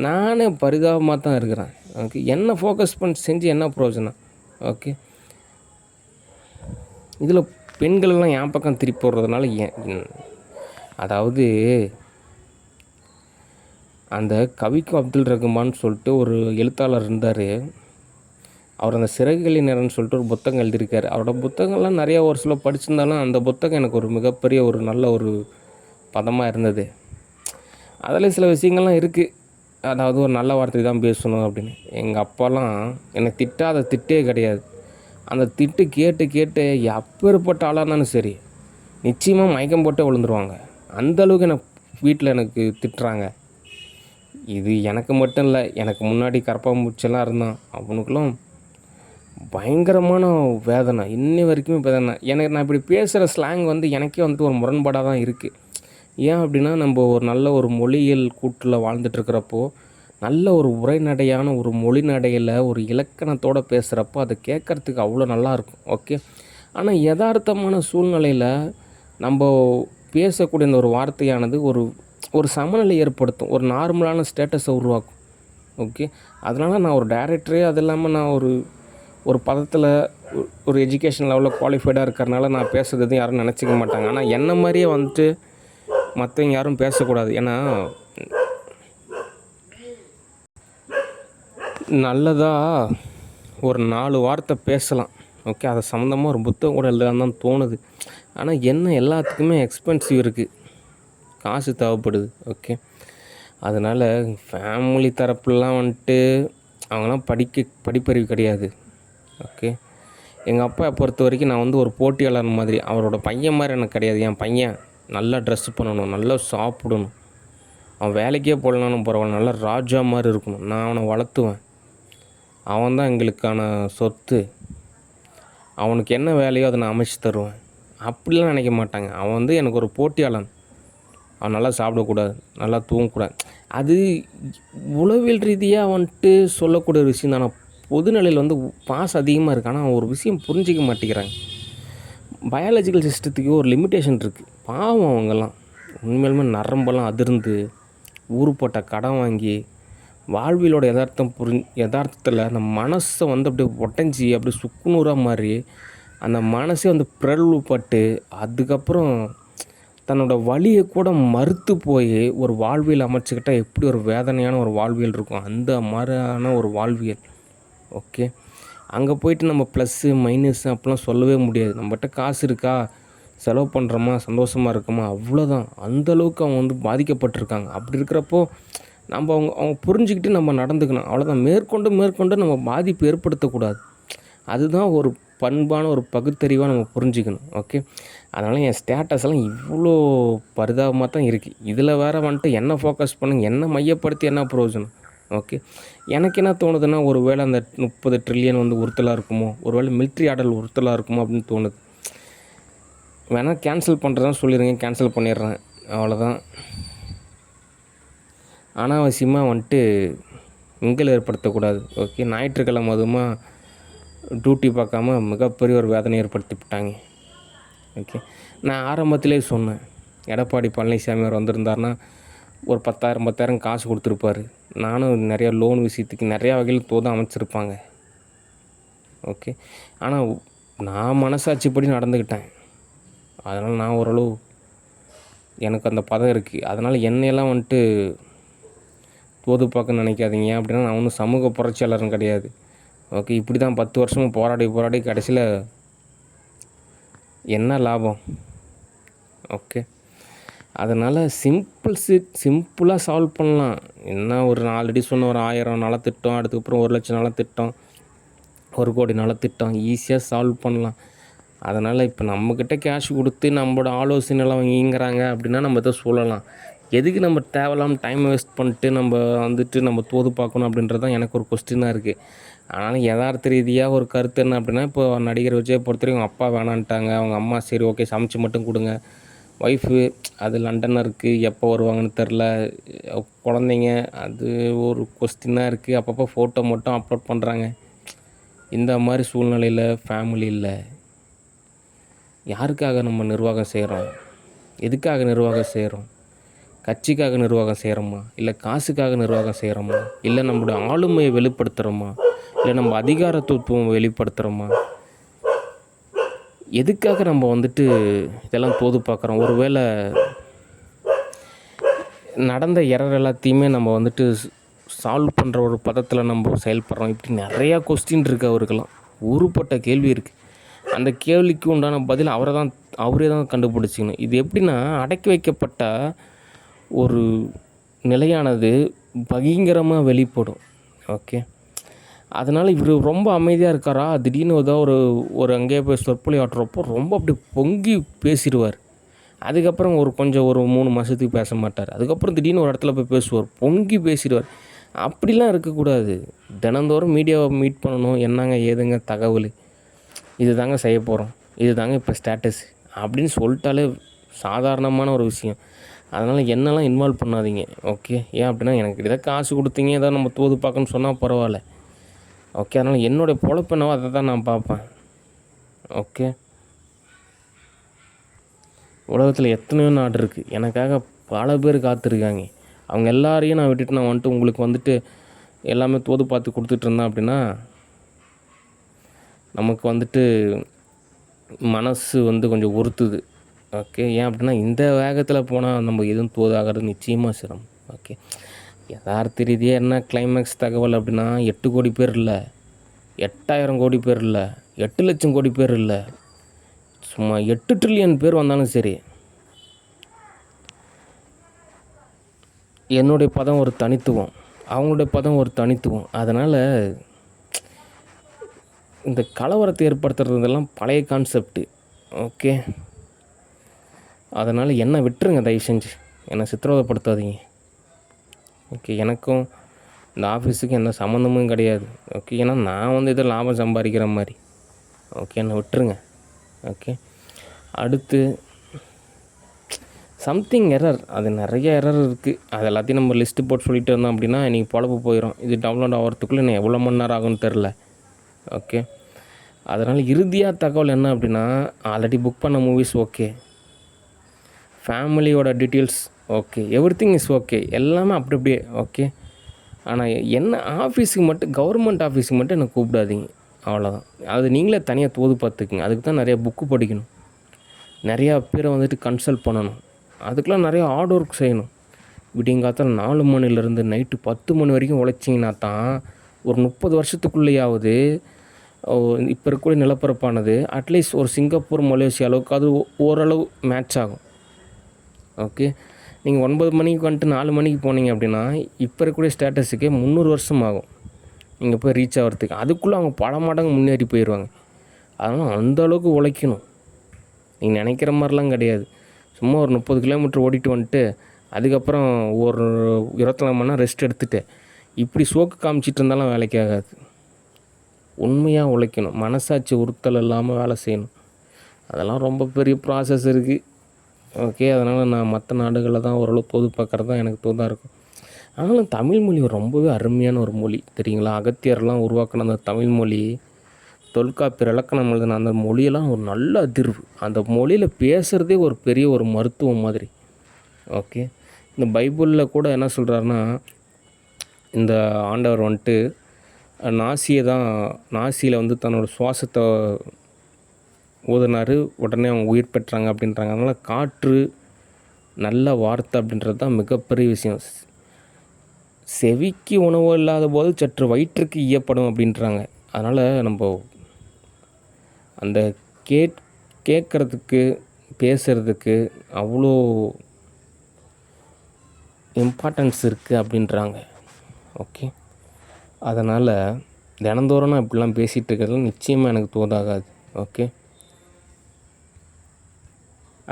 நானே பரிதாபமாக தான் இருக்கிறேன். ஓகே, என்ன ஃபோக்கஸ் பண்ணி செஞ்சு என்ன பிரயோஜனம். ஓகே, இதில் பெண்களெல்லாம் என் பக்கம் திருப்பி போடுறதுனால அதாவது அந்த கவிக்கு அப்துல் ரகுமான்னு சொல்லிட்டு ஒரு எழுத்தாளர் இருந்தார். அவர் அந்த சிறகுகளின் நேரம்னு சொல்லிட்டு ஒரு புத்தகம் எழுதியிருக்காரு. அவரோட புத்தகங்கள்லாம் நிறையா ஒரு சில படிச்சிருந்தாலும் அந்த புத்தகம் எனக்கு ஒரு மிகப்பெரிய ஒரு நல்ல ஒரு பதமாக இருந்தது. அதில் சில விஷயங்கள்லாம் இருக்குது. அதாவது ஒரு நல்ல வார்த்தை தான் பேசணும் அப்படின்னு. எங்கள் அப்பாலாம் என்னை திட்டாத திட்டே கிடையாது. அந்த திட்டு கேட்டு எப்பேற்பட்ட ஆளாக இருந்தாலும் சரி நிச்சயமாக மயக்கம் போட்டே விழுந்துருவாங்க. அந்தளவுக்கு எனக்கு வீட்டில் எனக்கு திட்டுறாங்க. இது எனக்கு மட்டும் இல்லை, எனக்கு முன்னாடி கரப்பான்பூச்சியெல்லாம் இருந்தான். அவனுக்கெல்லாம் பயங்கரமான வேதனை, இன்னி வரைக்குமே வேதனை. எனக்கு நான் இப்படி பேசுகிற ஸ்லாங் வந்து எனக்கே வந்துட்டு ஒரு முரண்பாடாக தான் இருக்குது. ஏன் அப்படின்னா, நம்ம ஒரு நல்ல ஒரு மொழியியல் கூட்டில் வாழ்ந்துட்டுருக்கிறப்போ, நல்ல ஒரு உரைநடையான ஒரு மொழி நடையில் ஒரு இலக்கணத்தோடு பேசுகிறப்போ அதை கேட்குறதுக்கு அவ்வளோ நல்லாயிருக்கும். ஓகே. ஆனால் யதார்த்தமான சூழ்நிலையில் நம்ம பேசக்கூடிய இந்த ஒரு வார்த்தையானது ஒரு ஒரு சமநிலை ஏற்படுத்தும், ஒரு நார்மலான ஸ்டேட்டஸை உருவாக்கும். ஓகே. அதனால் நான் ஒரு டைரக்டரே, அது இல்லாமல் நான் ஒரு ஒரு பதத்தில் ஒரு எஜுகேஷன் லெவலில் குவாலிஃபைடாக இருக்கிறனால நான் பேசுகிறது யாரும் நினச்சிக்க மாட்டாங்க. ஆனால் என்ன மாதிரியே வந்துட்டு மற்றவங்க யாரும் பேசக்கூடாது. ஏன்னா நல்லதாக ஒரு 4 வார்த்தை பேசலாம். ஓகே. அதை சம்மந்தமாக ஒரு புத்தகம் கூட எழுதலான்னு தான் தோணுது. ஆனால் என்ன எல்லாத்துக்குமே எக்ஸ்பென்சிவ் இருக்குது, காசு தேவைப்படுது. ஓகே. அதனால் ஃபேமிலி தரப்புலாம் வந்துட்டு அவங்களாம் படிப்பறிவு கிடையாது. ஓகே. எங்கள் அப்பா பொறுத்த வரைக்கும் நான் வந்து ஒரு போட்டியாளர் மாதிரி, அவரோட பையன் மாதிரி எனக்கு கிடையாது. என் பையன் நல்லா ட்ரெஸ்ஸு பண்ணணும், நல்லா சாப்பிடணும், அவன் வேலைக்கே போடலான்னு பரவாயில்ல, நல்லா ராஜா மாதிரி இருக்கணும், நான் அவனை வளர்த்துவேன், அவன் தான் எங்களுக்கான சொத்து, அவனுக்கு என்ன வேலையோ அதை நான் அமைச்சு தருவேன் அப்படிலாம் நினைக்க மாட்டாங்க. அவன் வந்து எனக்கு ஒரு போட்டியாளன், அவன் நல்லா சாப்பிடக்கூடாது, நல்லா தூங்கக்கூடாது. அது உளவியல் ரீதியாக வந்துட்டு சொல்லக்கூடிய ஒரு விஷயம் தான். பொதுநிலையில் வந்து பாஸ் அதிகமாக இருக்குது. ஆனால் ஒரு விஷயம் புரிஞ்சிக்க மாட்டேங்கிறாங்க. பயாலஜிக்கல் சிஸ்டத்துக்கு ஒரு லிமிட்டேஷன் இருக்குது. பாவம் அவங்கெல்லாம் உண்மையிலுமே நரம்பெல்லாம் அதிர்ந்து ஊருப்பட்ட கடன் வாங்கி வாழ்வியலோட யதார்த்தத்தில் அந்த மனசை வந்து அப்படியே ஒட்டஞ்சி அப்படியே சுக்குநூறாக மாதிரி அந்த மனசே வந்து பிறழ்வுப்பட்டு அதுக்கப்புறம் தன்னோட வலியை கூட மறுத்து போய் ஒரு வாழ்வியல் அமைச்சுக்கிட்டால் எப்படி ஒரு வேதனையான ஒரு வாழ்வியல் இருக்கும், அந்த மாதிரியான ஒரு வாழ்வியல். ஓகே. அங்கே போய்ட்டு நம்ம ப்ளஸ்ஸு மைனஸு அப்படிலாம் சொல்லவே முடியாது. நம்மகிட்ட காசு இருக்கா, செலவு பண்ணுறோமா, சந்தோஷமாக இருக்கோமா, அவ்வளோதான். அந்தளவுக்கு அவங்க வந்து பாதிக்கப்பட்டிருக்காங்க. அப்படி இருக்கிறப்போ நம்ம அவங்க புரிஞ்சுக்கிட்டு நம்ம நடந்துக்கணும், அவ்வளோதான். மேற்கொண்டு நம்ம பாதிப்பு ஏற்படுத்தக்கூடாது. அதுதான் ஒரு பண்பான ஒரு பகுத்தறிவாக நம்ம புரிஞ்சுக்கணும். ஓகே. அதனால் என் ஸ்டேட்டஸ் எல்லாம் இவ்வளோ பரிதாபமாக தான் இருக்குது. இதில் வேறு வந்துட்டு என்ன ஃபோக்கஸ் பண்ணுங்க, என்ன மையப்படுத்தி என்ன பிரயோஜனம். ஓகே. எனக்கு என்ன தோணுதுன்னா, ஒரு வேளை அந்த 30 ட்ரில்லியன் வந்து உறுத்தலாக இருக்குமோ, ஒரு வேளை மிலிட்ரி ஆர்டர் உறுத்தலாக இருக்குமோ அப்படின்னு தோணுது. வேணால் கேன்சல் பண்ணுறதான் சொல்லிடுங்க, கேன்சல் பண்ணிடுறேன், அவ்வளோதான். அனாவசியமாக வந்துட்டு மிங்கல் ஏற்படுத்தக்கூடாது. ஓகே. ஞாயிற்றுக்கிழமை அதுமா டியூட்டி பார்க்காம மிகப்பெரிய ஒரு வேதனை ஏற்படுத்தி விட்டாங்க. ஓகே. நான் ஆரம்பத்திலே சொன்னேன், எடப்பாடி பழனிசாமி அவர் வந்திருந்தாருன்னா ஒரு 10,000 காசு கொடுத்துருப்பாரு. நானும் நிறையா லோன் விஷயத்துக்கு நிறையா வகையில் தோதும் அமைச்சிருப்பாங்க. ஓகே. ஆனால் நான் மனசாட்சிப்படி நடந்துக்கிட்டேன். அதனால் நான் ஓரளவு எனக்கு அந்த பதம் இருக்குது. அதனால் என்னையெல்லாம் வந்துட்டு தோது பார்க்க நினைக்காதீங்க. அப்படின்னா நான் ஒன்றும் சமூக புரட்சியாளரும் கிடையாது. ஓகே. இப்படி தான் 10 வருஷமும் போராடி கடைசியில் என்ன லாபம். ஓகே. அதனால் சிம்பிளாக சால்வ் பண்ணலாம். என்ன ஒரு ஆல்ரெடி சொன்ன ஒரு 1000 நலத்திட்டம், அதுக்கப்புறம் 1 லட்சம் நலத்திட்டம், 1 கோடி நலத்திட்டம் ஈஸியாக சால்வ் பண்ணலாம். அதனால் இப்போ நம்மக்கிட்ட கேஷ் கொடுத்து நம்மளோட ஆலோசனைலாம் வாங்கிங்கிறாங்க அப்படின்னா நம்ம எதோ சொல்லலாம். எதுக்கு நம்ம தேவையில்லாமல் டைம் வேஸ்ட் பண்ணிட்டு நம்ம வந்துட்டு நம்ம தோது பார்க்கணும் அப்படின்றது தான் எனக்கு ஒரு கொஸ்டினாக இருக்குது. ஆனாலும் யதார்த்த ரீதியாக ஒரு கருத்து என்ன அப்படின்னா, இப்போ நடிகர் விஜயை பொறுத்த வரைக்கும் அவங்க அப்பா வேணான்ட்டாங்க, அவங்க அம்மா சரி ஓகே சமைச்சு மட்டும் கொடுங்க, ஒய்ஃபு அது லண்டனில் இருக்குது, எப்போ வருவாங்கன்னு தெரில, குழந்தைங்க அது ஒரு கொஸ்டினாக இருக்குது. அப்பப்போ ஃபோட்டோ மட்டும் அப்லோட் பண்ணுறாங்க. இந்த மாதிரி சூழ்நிலையில் ஃபேமிலி இல்லை. யாருக்காக நம்ம நிர்வாகம் செய்கிறோம், எதுக்காக நிர்வாகம் செய்கிறோம்? கட்சிக்காக நிர்வாகம் செய்கிறோமா, இல்லை காசுக்காக நிர்வாகம் செய்கிறோமா, இல்லை நம்மளுடைய ஆளுமையை வெளிப்படுத்துகிறோமா, இல்லை நம்ம அதிகாரத்துவம் வெளிப்படுத்துகிறோமா? எதுக்காக நம்ம வந்துட்டு இதெல்லாம் தோது பார்க்குறோம்? ஒருவேளை நடந்த எரர் எல்லாத்தையுமே நம்ம வந்துட்டு சால்வ் பண்ணுற ஒரு பதத்தில் நம்ம செயல்படுறோம். இப்படி நிறையா கொஸ்டின் இருக்குது. அவருக்கெல்லாம் ஊருப்பட்ட கேள்வி இருக்குது. அந்த கேள்விக்கு உண்டான பதில் அவரே தான் கண்டுபிடிச்சிக்கணும். இது எப்படின்னா, அடக்கி வைக்கப்பட்ட ஒரு நிலையானது பயங்கரமாக வெளிப்படும். ஓகே. அதனால் இவர் ரொம்ப அமைதியாக இருக்காரா, திடீர்னு ஏதோ ஒரு அங்கேயே போய் சொற்பொழி ஆட்டுறப்போ ரொம்ப அப்படி பொங்கி பேசிடுவார். அதுக்கப்புறம் ஒரு 3 மாதத்துக்கு பேச மாட்டார். அதுக்கப்புறம் திடீர்னு ஒரு இடத்துல போய் பேசுவார். பொங்கி பேசிடுவார். அப்படிலாம் இருக்கக்கூடாது. தினந்தோறும் மீடியாவை மீட் பண்ணணும். என்னங்க ஏதுங்க தகவல், இது தாங்க செய்ய போகிறோம், இது தாங்க இப்போ ஸ்டேட்டஸ் அப்படின்னு சொல்லிட்டாலே சாதாரணமான ஒரு விஷயம். அதனால் என்னெல்லாம் இன்வால்வ் பண்ணாதீங்க. ஓகே. ஏன் அப்படின்னா, எனக்கு ஏதோ காசு கொடுத்தீங்க, ஏதோ நம்ம தோது பார்க்கணும்னு சொன்னால் பரவாயில்ல. ஓகே. அதனால் என்னுடைய பொழப்பு என்னவோ அதை தான் நான் பார்ப்பேன். ஓகே. உலகத்தில் எத்தனையோ நாடு இருக்குது. எனக்காக பல பேர் காத்திருக்காங்க. அவங்க எல்லாரையும் நான் விட்டுட்டு நான் வந்துட்டு உங்களுக்கு வந்துட்டு எல்லாமே தோது பார்த்து கொடுத்துட்டு இருந்தேன் அப்படின்னா, நமக்கு வந்துட்டு மனசு கொஞ்சம் உறுத்துது. ஓகே. ஏன் அப்படின்னா, இந்த வேகத்தில் போனால் நம்ம எதுவும் தோதாகிறது நிச்சயமாக சிரமம். ஓகே. யதார்த்த ரீதியாக என்ன கிளைமேக்ஸ் தகவல் அப்படின்னா, 8 கோடி பேர் இல்லை, 8000 கோடி பேர் இல்லை, 8 லட்சம் கோடி பேர் இல்லை, சும்மா 8 ட்ரில்லியன் பேர் வந்தாலும் சரி, என்னுடைய பதம் ஒரு தனித்துவம், அவங்களுடைய பதம் ஒரு தனித்துவம். அதனால் இந்த கலவரத்தை ஏற்படுத்துறதெல்லாம் பழைய கான்செப்ட்டு. ஓகே. அதனால் என்னை விட்டுருங்க, தயவு செஞ்சு என்னை சித்திரவதைப்படுத்தாதீங்க. ஓகே. எனக்கும் இந்த ஆஃபீஸுக்கு எந்த சம்மந்தமும் கிடையாது. ஓகே. ஏன்னா நான் இதை லாபம் சம்பாதிக்கிற மாதிரி. ஓகே. என்னை விட்டுருங்க. ஓகே. அடுத்து சம்திங் எரர், அது நிறைய எரர் இருக்குது. அது எல்லாத்தையும் நம்ம லிஸ்ட்டு போட்டு சொல்லிட்டு இருந்தோம் அப்படின்னா இன்றைக்கி பொழப்பு போயிடும். இது டவுன்லோட் ஆகிறதுக்குள்ளே இன்னும் எவ்வளோ மணி நேரம் ஆகும்னு தெரில. ஓகே. அதனால் இறுதியாக தகவல் என்ன அப்படின்னா, ஆல்ரெடி புக் பண்ண மூவிஸ் ஓகே, ஃபேமிலியோட details okay, everything is okay, எல்லாமே அப்படி அப்படியே ஓகே. ஆனால் என்ன ஆஃபீஸுக்கு மட்டும், கவர்மெண்ட் ஆஃபீஸுக்கு மட்டும் என்னை கூப்பிடாதீங்க, அவ்வளோதான். அது நீங்களே தனியாக தோது பார்த்துக்குங்க. அதுக்கு தான் நிறையா புக்கு படிக்கணும், நிறையா பேரை கன்சல்ட் பண்ணணும், அதுக்கெலாம் நிறையா ஹார்ட் ஒர்க் செய்யணும். விடியங்காத்தால் 4 மணிலேருந்து நைட்டு 10 மணி வரைக்கும் உழைச்சிங்கன்னா தான் ஒரு 30 வருஷத்துக்குள்ளேயாவது இப்போ இருக்கக்கூடிய நிலப்பரப்பானது அட்லீஸ்ட் ஒரு சிங்கப்பூர், மலேசியா அளவுக்கு அது ஓரளவு மேட்ச் ஆகும். ஓகே. நீங்கள் 9 மணிக்கு வந்துட்டு 4 மணிக்கு போனீங்க அப்படின்னா இப்போ இருக்கக்கூடிய ஸ்டேட்டஸுக்கே 300 வருஷம் ஆகும் நீங்கள் போய் ரீச் ஆகிறதுக்கு. அதுக்குள்ளே அவங்க பல மடங்கு முன்னேறி போயிடுவாங்க. அதனால் அந்தளவுக்கு உழைக்கணும். நீங்கள் நினைக்கிற மாதிரிலாம் கிடையாது. சும்மா ஒரு 30 கிலோமீட்டர் ஓடிட்டு வந்துட்டு அதுக்கப்புறம் ஒரு 24 மணி நேரம் ரெஸ்ட் எடுத்துகிட்டு இப்படி சோக்கு காமிச்சிட்டு இருந்தாலும் வேலைக்கு ஆகாது. உண்மையாக உழைக்கணும், மனசாட்சி உறுத்தல் இல்லாமல் வேலை செய்யணும். அதெல்லாம் ரொம்ப பெரிய ப்ராசஸ் இருக்குது. ஓகே. அதனால் நான் மற்ற நாடுகளில் தான் ஓரளவு தோது பார்க்குறது தான் எனக்கு தோதாக இருக்கும். ஆனாலும் தமிழ்மொழி ரொம்பவே அருமையான ஒரு மொழி தெரியுங்களா. அகத்தியர்லாம் உருவாக்கின அந்த தமிழ்மொழி, தொல்காப்பியர் இலக்கணம் எழுதின அந்த மொழியெல்லாம் ஒரு நல்ல அதிர்வு. அந்த மொழியில் பேசுகிறதே ஒரு பெரிய ஒரு மருத்துவம் மாதிரி. ஓகே. இந்த பைபிளில் கூட என்ன சொல்கிறாருன்னா, இந்த ஆண்டவர் நாசியில் தன்னோட சுவாசத்தை ஊதினார், உடனே அவங்க உயிர் பெற்றாங்க அப்படின்றாங்க. அதனால் காற்று, நல்ல வார்த்தை அப்படின்றது தான் மிகப்பெரிய விஷயம். செவிக்கு உணவு இல்லாத போது சற்று வயிற்றுக்கு ஈயப்படும் அப்படின்றாங்க. அதனால் நம்ம அந்த கேட்குறதுக்கு, பேசுகிறதுக்கு அவ்வளோ இம்பார்ட்டன்ஸ் இருக்குது அப்படின்றாங்க. ஓகே. அதனால் தினந்தோறும் நான் இப்படிலாம் பேசிகிட்டு இருக்கிறது நிச்சயமாக எனக்கு தோதாகாது. ஓகே.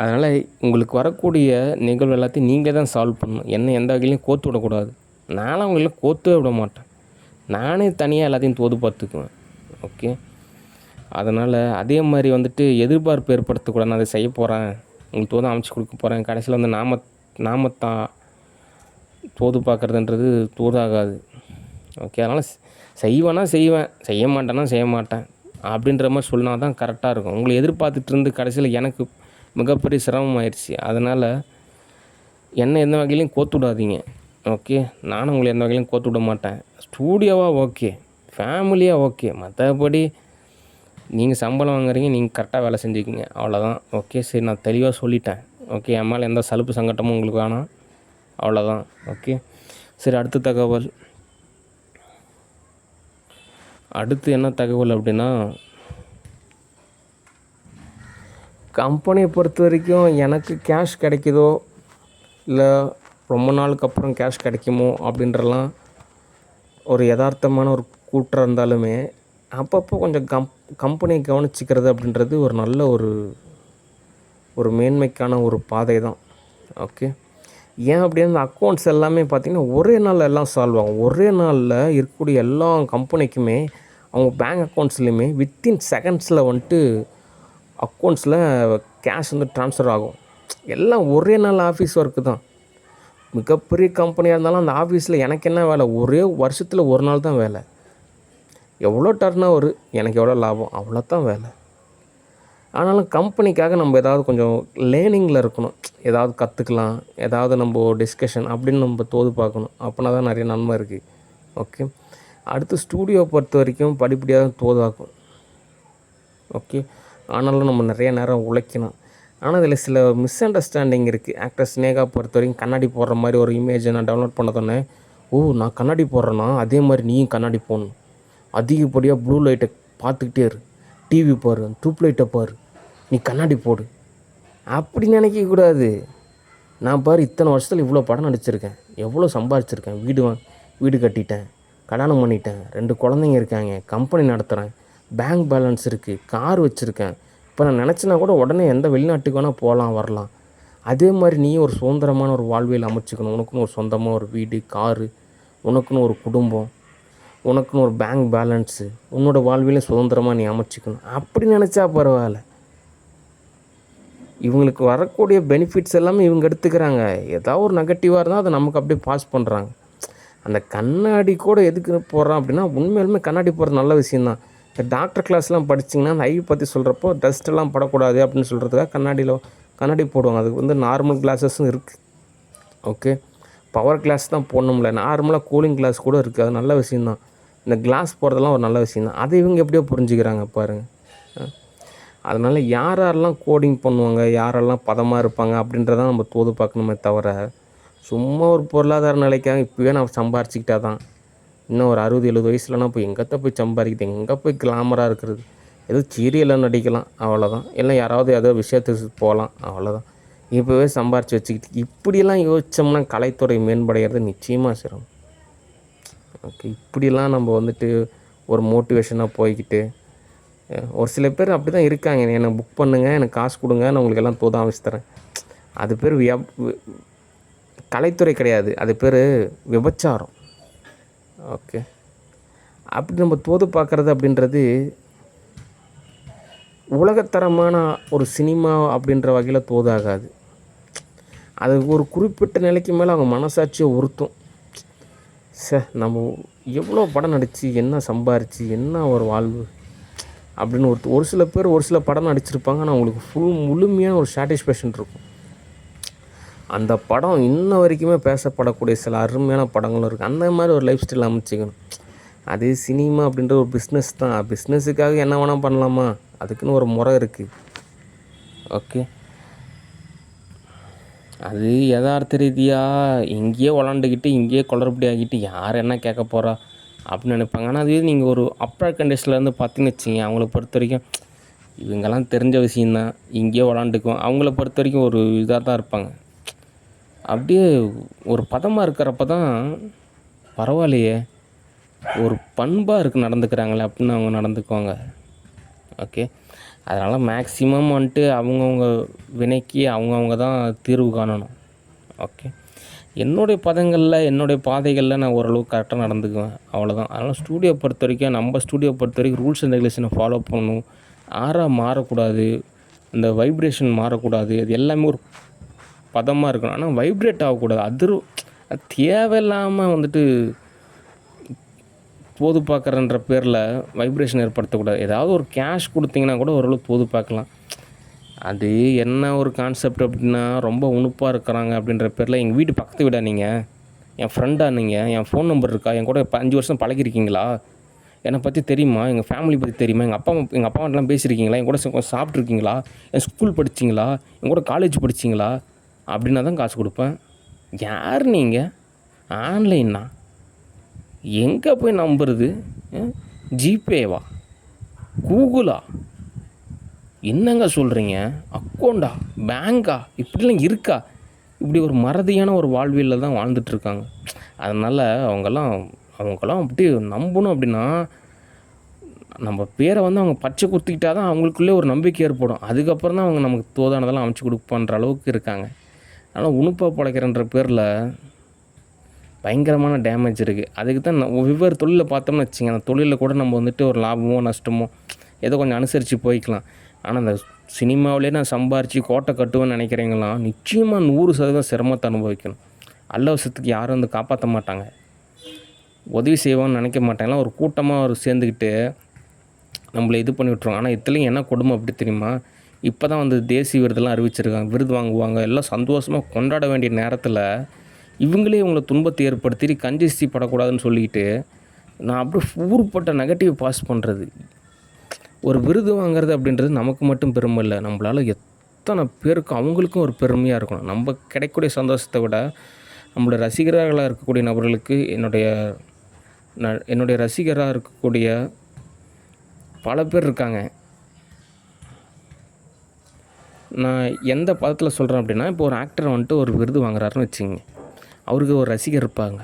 அதனால் உங்களுக்கு வரக்கூடிய நிகழ்வு எல்லாத்தையும் நீங்கள் தான் சால்வ் பண்ணணும். என்ன எந்த வகையிலையும் கோத்து விடக்கூடாது. நானும் அவங்கள கோத்தவே விட மாட்டேன். நானே தனியாக எல்லாத்தையும் தோது பார்த்துக்குவேன். ஓகே. அதனால் அதே மாதிரி எதிர்பார்ப்பு ஏற்படுத்தக்கூடாது. நான் அதை செய்ய போகிறேன், உங்களுக்கு தோது அமைச்சு கொடுக்க போகிறேன், கடைசியில் நாமத்தான் தோது பார்க்குறதுன்றது தோதாகாது. ஓகே. அதனால் செய்வேன்னா செய்வேன், செய்ய மாட்டேன்னா செய்ய மாட்டேன் அப்படின்ற மாதிரி சொன்னா தான் கரெக்டாக இருக்கும். உங்களை எதிர்பார்த்துட்டு இருந்து கடைசியில் எனக்கு மிகப்பெரிய சிரமம் ஆயிடுச்சு. அதனால் என்னை எந்த வகையிலையும் கோத்து விடாதீங்க. ஓகே. நானும் உங்களை எந்த வகையிலையும் கோத்து விட மாட்டேன். ஸ்டூடியோவாக ஓகே, ஃபேமிலியாக ஓகே, மற்றபடி நீங்கள் சம்பளம் வாங்குறீங்க, நீங்கள் கரெக்டாக வேலை செஞ்சுக்கிங்க, அவ்வளோதான். ஓகே. சரி, நான் தெளிவாக சொல்லிட்டேன். ஓகே. என் மேலே எந்த சலுப்பு சங்கட்டமும் உங்களுக்கு வேணாம், அவ்வளோதான். ஓகே. சரி, அடுத்த தகவல். அடுத்து என்ன தகவல் அப்படின்னா, கம்பெனியை பொறுத்த வரைக்கும் எனக்கு கேஷ் கிடைக்குதோ இல்லை ரொம்ப நாளுக்கு அப்புறம் கேஷ் கிடைக்குமோ அப்படின்றலாம் ஒரு யதார்த்தமான ஒரு கூற்றாக இருந்தாலுமே, அப்பப்போ கொஞ்சம் கம்பெனியை கவனிச்சிக்கிறது அப்படின்றது ஒரு நல்ல ஒரு ஒரு மேன்மைக்கான ஒரு பாதை தான். ஓகே. ஏன் அப்படின்னா இந்த அக்கௌண்ட்ஸ் எல்லாமே பார்த்திங்கன்னா ஒரே நாளில் எல்லாம் சால்வ் ஆகும். ஒரே நாளில் இருக்கக்கூடிய எல்லா கம்பெனிக்குமே அவங்க பேங்க் அக்கௌண்ட்ஸ்லேயுமே வித்தின் செகண்ட்ஸில் வந்துட்டு அக்கௌண்ட்ஸில் கேஷ் வந்து ட்ரான்ஸ்ஃபர் ஆகும். எல்லாம் ஒரே நாள் ஆஃபீஸ் ஒர்க்கு தான். மிகப்பெரிய கம்பெனியாக இருந்தாலும் அந்த ஆஃபீஸில் எனக்கு என்ன வேலை, ஒரே வருஷத்தில் ஒரு நாள் தான் வேலை. எவ்வளோ டர்ன் ஓவர், எனக்கு எவ்வளோ லாபம், அவ்வளோ தான் வேலை. ஆனாலும் கம்பெனிக்காக நம்ம ஏதாவது கொஞ்சம் லேர்னிங்கில் இருக்கணும். ஏதாவது கற்றுக்கலாம், ஏதாவது நம்ம டிஸ்கஷன் அப்படின்னு நம்ம தோது பார்க்கணும். அப்படின்னா தான் நிறைய நன்மை இருக்குது. ஓகே. அடுத்து ஸ்டூடியோ பொறுத்த வரைக்கும் படிப்படியாக தான் தோதாக்கும். ஓகே. ஆனாலும் நம்ம நிறைய நேரம் உழைக்கணும். ஆனால் இதில் சில மிஸ் அண்டர்ஸ்டாண்டிங் இருக்குது. ஆக்டர் ஸ்னேகா பொறுத்த வரைக்கும் கண்ணாடி போடுற மாதிரி ஒரு இமேஜை நான் டவுன்லோட் பண்ணதோடனே, நான் கண்ணாடி போடுறேன்னா அதே மாதிரி நீயும் கண்ணாடி போடணும், அதிகப்படியாக ப்ளூ லைட்டை பார்த்துக்கிட்டே இரு, டிவி பாரு, டியூப் லைட்டை பாரு, நீ கண்ணாடி போடு அப்படி நினைக்கக்கூடாது. நான் பாரு இத்தனை வருஷத்தில் இவ்வளோ படம் நடிச்சிருக்கேன், எவ்வளோ சம்பாதிச்சிருக்கேன், வீடு கட்டிட்டேன், கல்யாணம் பண்ணிட்டேன், 2 குழந்தைங்க இருக்காங்க, கம்பெனி நடத்துகிறேன், பேங்க் பேலன்ஸ் இருக்குது, கார் வச்சுருக்கேன். இப்போ நான் நினச்சினா கூட உடனே எந்த வெளிநாட்டுக்கு வேணால் போகலாம் வரலாம். அதே மாதிரி நீ ஒரு சுதந்திரமான ஒரு வாழ்வியல் அமைச்சிக்கணும். உனக்குன்னு ஒரு சொந்தமாக ஒரு வீடு, காரு, உனக்குன்னு ஒரு குடும்பம், உனக்குன்னு ஒரு பேங்க் பேலன்ஸு, உன்னோட வாழ்வியலையும் சுதந்திரமாக நீ அமைச்சிக்கணும். அப்படி நினச்சா பரவாயில்ல. இவங்களுக்கு வரக்கூடிய பெனிஃபிட்ஸ் எல்லாமே இவங்க எடுத்துக்கிறாங்க. ஏதாவது ஒரு நெகட்டிவாக இருந்தால் அதை நமக்கு அப்படியே பாஸ் பண்ணுறாங்க. அந்த கண்ணாடி கூட எதுக்கு போடுறான் அப்படின்னா, உண்மையிலுமே கண்ணாடி போடுறது நல்ல விஷயந்தான். இந்த டாக்டர் கிளாஸ்லாம் படிச்சிங்கன்னா அந்த ஐ பற்றி சொல்கிறப்போ டஸ்ட்டெல்லாம் படக்கூடாது அப்படின்னு சொல்கிறதுக்காக கண்ணாடி போடுவாங்க. அதுக்கு வந்து நார்மல் கிளாஸஸும் இருக்குது. ஓகே. பவர் கிளாஸ் தான் போடணும்ல, நார்மலாக கூலிங் கிளாஸ் கூட இருக்குது. அது நல்ல விஷயந்தான். இந்த கிளாஸ் போடுறதெல்லாம் ஒரு நல்ல விஷயந்தான். அதை இவங்க எப்படியோ புரிஞ்சுக்கிறாங்க பாருங்கள். அதனால் யாரெல்லாம் கோடிங் பண்ணுவாங்க, யாரெல்லாம் பதமாக இருப்பாங்க அப்படின்றதான் நம்ம தோது பார்க்கணுமே தவிர, சும்மா ஒரு பொருளாதார நிலைக்காக இப்போவே நான் சம்பாரிச்சிக்கிட்டா தான் இன்னும் ஒரு 60-70 வயசுலனா போய் எங்கத்த போய் சம்பாதிக்குது, எங்கே போய் கிளாமராக இருக்கிறது, ஏதோ சீரியலில் நடிக்கலாம் அவ்வளோதான், இல்லை யாராவது ஏதோ விஷயத்துக்கு போகலாம் அவ்வளோதான். இப்போவே சம்பாரித்து வச்சுக்கிட்டு இப்படியெல்லாம் யோசித்தோம்னா கலைத்துறை மேம்படைகிறது நிச்சயமாக சிரமம். ஓகே. இப்படிலாம் நம்ம வந்துட்டு ஒரு மோட்டிவேஷனாக போய்கிட்டு, ஒரு சில பேர் அப்படி தான் இருக்காங்க. எனக்கு புக் பண்ணுங்கள், எனக்கு காசு கொடுங்க, நான் உங்களுக்கு எல்லாம் தோத அமைச்சு தரேன். அது பேர் கலைத்துறை கிடையாது, அது பேர் விபச்சாரம். ஓகே. அப்படி நம்ம தோது பார்க்குறது அப்படின்றது உலகத்தரமான ஒரு சினிமா அப்படின்ற வகையில் தோதாகாது. அது ஒரு குறிப்பிட்ட நிலைக்கு மேலே அவங்க மனசாட்சியை உறுத்தும். நம்ம எவ்வளோ படம் நடித்து என்ன சம்பாரித்து என்ன ஒரு வாழ்வு அப்படின்னு ஒரு சில பேர் ஒரு சில படம் நடிச்சிருப்பாங்க. ஆனால் அவங்களுக்கு முழுமையான ஒரு சாட்டிஸ்ஃபேக்ஷன் இருக்கும். அந்த படம் இன்ன வரைக்குமே பேசப்படக்கூடிய சில அருமையான படங்களும் இருக்குது. அந்த மாதிரி ஒரு லைஃப் ஸ்டைல் அமைச்சிக்கணும். அதே சினிமா அப்படின்ற ஒரு பிஸ்னஸ் தான். பிஸ்னஸுக்காக என்ன வேணால் பண்ணலாமா, அதுக்குன்னு ஒரு முறை இருக்குது. ஓகே. அது யதார்த்த ரீதியாக இங்கேயே விளாண்டுக்கிட்டு இங்கேயே குளறுபடி ஆகிட்டு யார் என்ன கேட்க போகிறா அப்படின்னு நினைப்பாங்க. ஆனால் அதுவே நீங்கள் ஒரு அப்பர் கண்டிஷன்லேருந்து பார்த்தீங்கன்னு வச்சிங்க, அவங்கள பொறுத்த வரைக்கும் இவங்கெல்லாம் தெரிஞ்ச விஷயந்தான், இங்கேயே விளாண்டுக்குவோம், அவங்கள பொறுத்த வரைக்கும் ஒரு இதாக தான் இருப்பாங்க. அப்படியே ஒரு பதமாக இருக்கிறப்ப தான் பரவாயில்லையே, ஒரு பண்பாக நடந்துக்கிறாங்களே அப்படின்னு அவங்க நடந்துக்குவாங்க. ஓகே. அதனால் மேக்ஸிமம் வந்துட்டு அவங்கவுங்க வினைக்கு அவங்கவுங்க தான் தீர்வு காணணும். ஓகே. என்னுடைய பதங்களில் என்னுடைய பாதைகளில் நான் ஓரளவுக்கு கரெக்டாக நடந்துக்குவேன், அவ்வளோதான். அதனால் ஸ்டூடியோ பொறுத்த வரைக்கும் நம்ம ஸ்டூடியோ பொறுத்த வரைக்கும் ரூல்ஸ் அண்ட் ரெகுலேஷனை ஃபாலோ பண்ணணும். மாறக்கூடாது, அந்த வைப்ரேஷன் மாறக்கூடாது, அது எல்லாமே ஒரு பதமாக இருக்கணும். ஆனால் வைப்ரேட் ஆகக்கூடாது. அது தேவையில்லாமல் வந்துட்டு தோது பார்க்குறன்ற பேரில் வைப்ரேஷன் ஏற்படுத்தக்கூடாது. ஏதாவது ஒரு கேஷ் கொடுத்தீங்கன்னா கூட ஓரளவு தோது பார்க்கலாம். அது என்ன ஒரு கான்செப்ட் அப்படின்னா, ரொம்ப உணுப்பாக இருக்கிறாங்க அப்படின்ற பேரில் எங்கள் வீட்டு பக்கத்து வீடா நீங்கள், என் ஃப்ரெண்டாக நீங்கள், என் ஃபோன் நம்பர் இருக்கா, என் கூட 5 வருஷம் பழகிருக்கீங்களா, என்னை பற்றி தெரியுமா, எங்கள் ஃபேமிலி பற்றி தெரியுமா, எங்கள் அப்பா அம்மாட்டெலாம் பேசியிருக்கீங்களா, என் கூட சாப்பிட்ருக்கீங்களா, என் ஸ்கூல் படிச்சிங்களா, என் கூட காலேஜ் படிச்சிங்களா அப்படின்னா தான் காசு கொடுப்பேன். யார் நீங்கள்? ஆன்லைன்னா எங்கே போய் நம்புறது? ஜிபேவா, கூகுளா, என்னங்க சொல்கிறீங்க, அக்கௌண்டா, பேங்க்கா, இப்படிலாம் இருக்கா? இப்படி ஒரு மறதியான ஒரு வாழ்வியலில் தான் வாழ்ந்துட்டுருக்காங்க. அதனால் அவங்கெல்லாம் அப்படி நம்பணும் அப்படின்னா நம்ம பேரை வந்து அவங்க பச்சை குத்திக்கிட்டா தான் அவங்களுக்குள்ளே ஒரு நம்பிக்கை ஏற்படும். அதுக்கப்புறம் தான் அவங்க நமக்கு தோதானதெல்லாம் அமைச்சு கொடுப்பான்ற அளவுக்கு இருக்காங்க. அதனால் உணுப்பா பிழைக்கிறன்ற பேரில் பயங்கரமான டேமேஜ் இருக்குது. அதுக்கு தான் வெவ்வேறு தொழிலில் பார்த்தோம்னு வச்சுங்க, அந்த தொழிலில் கூட நம்ம வந்துட்டு ஒரு லாபமோ நஷ்டமோ ஏதோ கொஞ்சம் அனுசரித்து போய்க்கலாம். ஆனால் அந்த சினிமாவிலே நான் சம்பாரித்து கோட்டை கட்டுவேன்னு நினைக்கிறவங்களாம் நிச்சயமாக 100% சிரமத்தை அனுபவிக்கணும். அல்லவசத்துக்கு யாரும் வந்து காப்பாற்ற மாட்டாங்க, உதவி செய்வான்னு நினைக்க மாட்டாங்க. ஒரு கூட்டமாக ஒரு சேர்ந்துக்கிட்டு நம்மளை இது பண்ணி விட்ருவாங்க. ஆனால் இதுலேயும் என்ன கொடுமை அப்படி தெரியுமா, இப்போ தான் வந்து தேசிய விருதெல்லாம் அறிவிச்சிருக்காங்க, விருது வாங்குவாங்க, எல்லாம் சந்தோஷமாக கொண்டாட வேண்டிய நேரத்தில் இவங்களே இவங்களை துன்பத்தை ஏற்படுத்தி கஞ்சிஸ்தி படக்கூடாதுன்னு சொல்லிக்கிட்டு நான் அப்படியே ஊருப்பட்ட நெகட்டிவ் பாஸ் பண்ணுறது. ஒரு விருது வாங்குறது அப்படின்றது நமக்கு மட்டும் பெருமை இல்லை, நம்மளால் எத்தனை பேருக்கு அவங்களுக்கும் ஒரு பெருமையாக இருக்கணும். நம்ம கிடைக்கக்கூடிய சந்தோஷத்தை விட நம்மளோட ரசிகர்களாக இருக்கக்கூடிய நபர்களுக்கு என்னுடைய ரசிகராக இருக்கக்கூடிய பல பேர் இருக்காங்க. நான் எந்த பதத்தில் சொல்கிறேன் அப்படின்னா, இப்போ ஒரு ஆக்டர் வந்துட்டு ஒரு விருது வாங்குறாருன்னு வச்சுங்க, அவருக்கு ஒரு ரசிகர் இருப்பாங்க.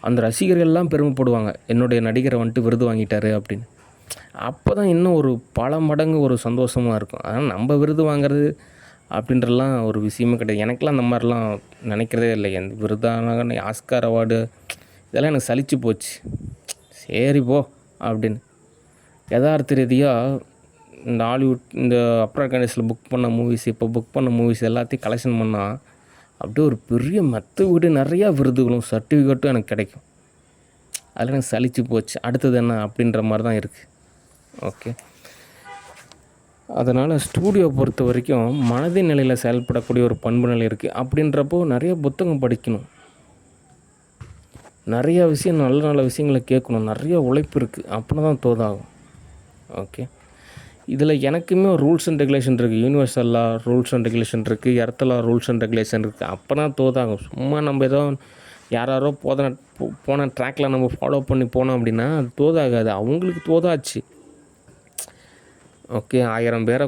அந்த ரசிகர்கள்லாம் பெருமைப்படுவாங்க, என்னுடைய நடிகரை வந்துட்டு விருது வாங்கிட்டாரு அப்படின்னு. அப்போ தான் இன்னும் ஒரு பல மடங்கு ஒரு சந்தோஷமாக இருக்கும். ஆனால் நம்ம விருது வாங்குறது அப்படின்றலாம் ஒரு விஷயமே கிடையாது. எனக்கெலாம் அந்த மாதிரிலாம் நினைக்கிறதே இல்லை. எந்த விருதான ஆஸ்கார் அவார்டு இதெல்லாம் எனக்கு சலிச்சு போச்சு. சரி போ அப்படின்னு. யதார்த்த ரீதியாக இந்த ஹாலிவுட் இந்த அப்ரல் கண்டீஸில் புக் பண்ண மூவிஸ், இப்போ புக் பண்ண மூவிஸ் எல்லாத்தையும் கலெக்ஷன் பண்ணால் அப்படியே ஒரு பெரிய மெத்த வீடு நிறையா விருதுகளும் சர்டிஃபிகேட்டும் எனக்கு கிடைக்கும். அதில் எனக்கு சலிச்சு போச்சு. அடுத்தது என்ன அப்படின்ற மாதிரி தான் இருக்குது. ஓகே, அதனால் ஸ்டூடியோ பொறுத்த வரைக்கும் மனதின் நிலையில் செயல்படக்கூடிய ஒரு பண்பு நிலை இருக்குது. அப்படின்றப்போ நிறைய புத்தகம் படிக்கணும், நிறையா விஷயம் நல்ல நல்ல விஷயங்களை கேட்கணும், நிறைய உழைப்பு இருக்குது, அப்படின்னா தான் தோதாகும். ஓகே, இதில் எனக்குமே ஒரு ரூல்ஸ் அண்ட் ரெகுலேஷன் இருக்குது. Universal law rules and regulation இருக்குது, earth law rules and regulation இருக்குது. அப்போ தான் தோதாகும். சும்மா நம்ம ஏதோ யாரோ போன ட்ராக்கில் நம்ம ஃபாலோ பண்ணி போனோம் அப்படின்னா அது தோதாகாது. அவங்களுக்கு தோதாச்சு. ஓகே, 1000 பேரை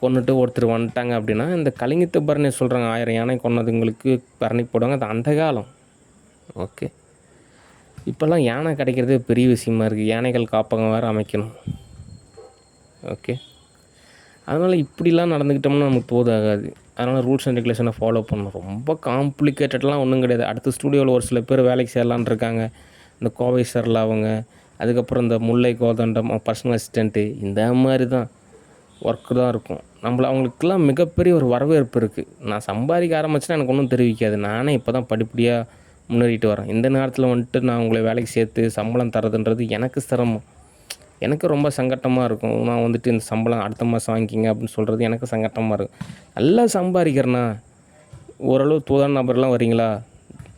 கொண்டுட்டு ஒருத்தர் வந்துட்டாங்க அப்படின்னா, இந்த கலிங்கத்து பரணி சொல்கிறாங்க, 1000 யானை கொன்னதுங்களுக்கு பரணி போடுவாங்க. அது அந்த காலம். ஓகே, இப்போல்லாம் யானை கிடைக்கிறதே பெரிய விஷயமா இருக்குது. யானைகள் காப்பகம் வேறு அமைக்கணும். ஓகே, அதனால் இப்படிலாம் நடந்துக்கிட்டோம்னா நமக்கு தோதாகாது. அதனால் ரூல்ஸ் அண்ட் ரெகுலேஷனை ஃபாலோ பண்ணணும். ரொம்ப காம்ப்ளிகேட்டட்லாம் ஒன்றும் கிடையாது. அடுத்த ஸ்டூடியோவில் ஒரு சில பேர் வேலைக்கு சேரலான்னு இருக்காங்க. இந்த கோவை சரலா அவங்க, அதுக்கப்புறம் இந்த முல்லை கோதண்டம் பர்சனல் அசிஸ்டண்ட்டு, இந்த மாதிரி தான் ஒர்க்கு தான் இருக்கும். அவங்களுக்கெல்லாம் மிகப்பெரிய ஒரு வரவேற்பு இருக்குது. நான் சம்பாதிக்க ஆரம்பிச்சுன்னா எனக்கு ஒன்றும் தெரிவிக்காது. நானே இப்போ தான் படிப்படியாக முன்னேறிட்டு வரேன். இந்த நேரத்தில் வந்துட்டு நான் உங்களை வேலைக்கு சேர்த்து சம்பளம் தரதுன்றது எனக்கு சிரமம். எனக்கு ரொம்ப சங்கட்டமாக இருக்கும். நான் வந்துட்டு இந்த சம்பளம் அடுத்த மாதம் வாங்கிக்கிங்க அப்படின்னு சொல்கிறது எனக்கு சங்கட்டமாக இருக்கும். நல்லா சம்பாதிக்கிறேண்ணா, ஓரளவு தோதான நபர்லாம் வரீங்களா,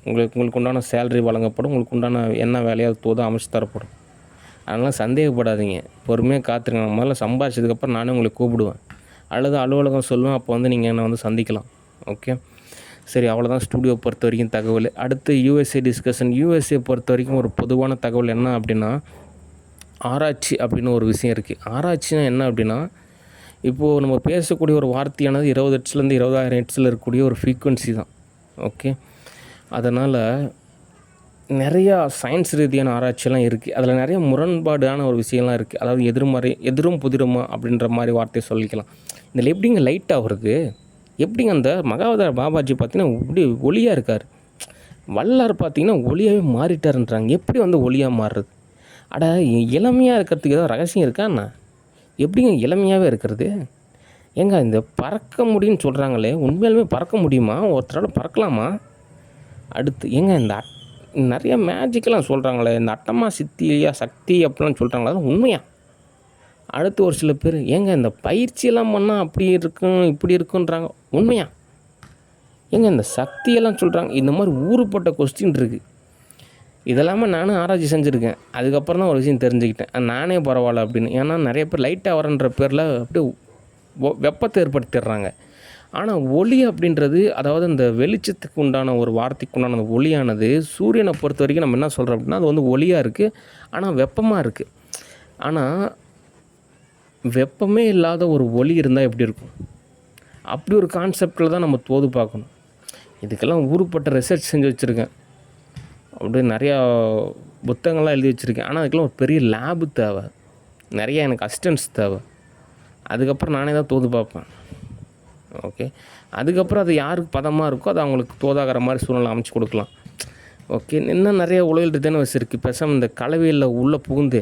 உங்களுக்கு உண்டான சேலரி வழங்கப்படும், உங்களுக்கு உண்டான என்ன வேலையாக தோதாக அமைச்சு தரப்படும். அதனால் சந்தேகப்படாதீங்க, பொறுமையாக காத்துருங்க. நான் முதல்ல சம்பாதிச்சதுக்கப்புறம் நானே உங்களை கூப்பிடுவேன், அல்லது அலுவலகம் சொல்லுவேன். அப்போ வந்து நீங்கள் என்னை வந்து சந்திக்கலாம். ஓகே, சரி, அவ்வளோதான் ஸ்டூடியோ பொறுத்த வரைக்கும் தகவல். அடுத்து யூஎஸ்ஏ டிஸ்கஷன். யூஎஸ்ஏ பொறுத்த வரைக்கும் ஒரு பொதுவான தகவல் என்ன அப்படின்னா, ஆராய்ச்சி அப்படின்னு ஒரு விஷயம் இருக்குது. ஆராய்ச்சினா என்ன அப்படின்னா, இப்போது நம்ம பேசக்கூடிய ஒரு வார்த்தையானது 20 ஹெர்ட்ஸ்லேருந்து 20,000 ஹெர்ட்ஸில் இருக்கக்கூடிய ஒரு ஃப்ரீக்குவென்சி தான். ஓகே, அதனால் நிறையா சயின்ஸ் ரீதியான ஆராய்ச்சியெல்லாம் இருக்குது. அதில் நிறைய முரண்பாடான ஒரு விஷயம்லாம் இருக்குது. அதாவது எதிரும் புதிருமா அப்படின்ற மாதிரி வார்த்தையை சொல்லிக்கலாம். இதில் எப்படிங்க லைட்டாக வருது, எப்படிங்க அந்த மகாவதார பாபாஜி பார்த்திங்கன்னா இப்படி ஒளியாக இருக்கார், வல்லார் பார்த்திங்கன்னா ஒளியாகவே மாறிட்டாருன்றாங்க. எப்படி வந்து ஒளியாக மாறுறது? அட, இளமையாக இருக்கிறதுக்கு ஏதோ ரகசியம் இருக்காண்ணா? எப்படிங்க இளமையாகவே இருக்கிறது? ஏங்க இந்த பறக்க முடியும்னு சொல்கிறாங்களே, உண்மையாலுமே பறக்க முடியுமா? ஒருத்தரால் பறக்கலாமா? அடுத்து ஏங்க இந்த நிறைய மேஜிக்கெல்லாம் சொல்கிறாங்களே, இந்த அட்டமா சித்தியா சக்தி அப்படிலாம் சொல்கிறாங்களா, அது உண்மையா? அடுத்து ஒரு சில பேர் ஏங்க இந்த பயிற்சியெல்லாம் பண்ணால் அப்படி இருக்கும் இப்படி இருக்குன்றாங்க, உண்மையா? ஏங்க இந்த சக்தியெல்லாம் சொல்கிறாங்க. இந்த மாதிரி ஊருப்பட்ட கொஸ்டின் இருக்குது. இதெல்லாமல் நானும் ஆராய்ச்சி செஞ்சுருக்கேன். அதுக்கப்புறம் தான் ஒரு விஷயம் தெரிஞ்சுக்கிட்டேன், நானே பரவாயில்ல அப்படின்னு. ஏன்னா நிறைய பேர் லைட்டாக வரன்ற பேரில் அப்படியே வெப்பத்தை ஏற்படுத்திடுறாங்க. ஆனால் ஒளி அப்படின்றது, அதாவது இந்த வெளிச்சத்துக்கு உண்டான ஒரு வார்த்தைக்கு உண்டான அந்த ஒளியானது சூரியனை பொறுத்த வரைக்கும் நம்ம என்ன சொல்கிறோம் அப்படின்னா, அது வந்து ஒளியாக இருக்குது, ஆனால் வெப்பமாக இருக்குது. ஆனால் வெப்பமே இல்லாத ஒரு ஒளி இருந்தால் எப்படி இருக்கும்? அப்படி ஒரு கான்செப்டில் தான் நம்ம தோது பார்க்கணும். இதுக்கெல்லாம் ஊருப்பட்ட ரிசர்ச் செஞ்சு வச்சுருக்கேன். அப்படியே நிறையா புத்தகங்கள்லாம் எழுதி வச்சுருக்கேன். ஆனால் அதுக்கெல்லாம் ஒரு பெரிய லேபு தேவை. நிறைய எனக்கு அசிஸ்டன்ஸ் தேவை. அதுக்கப்புறம் நானே தான் தோது பார்ப்பேன். ஓகே, அதுக்கப்புறம் அது யாருக்கு பதமாக இருக்கோ அது அவங்களுக்கு தோதாகிற மாதிரி சூழ்நிலை அமைச்சு கொடுக்கலாம். ஓகே, இன்னும் நிறைய உளவியல் ரீதியான விஷயம் இருக்குது. பேசாமல் இந்த கலவையில் உள்ளே புகுந்து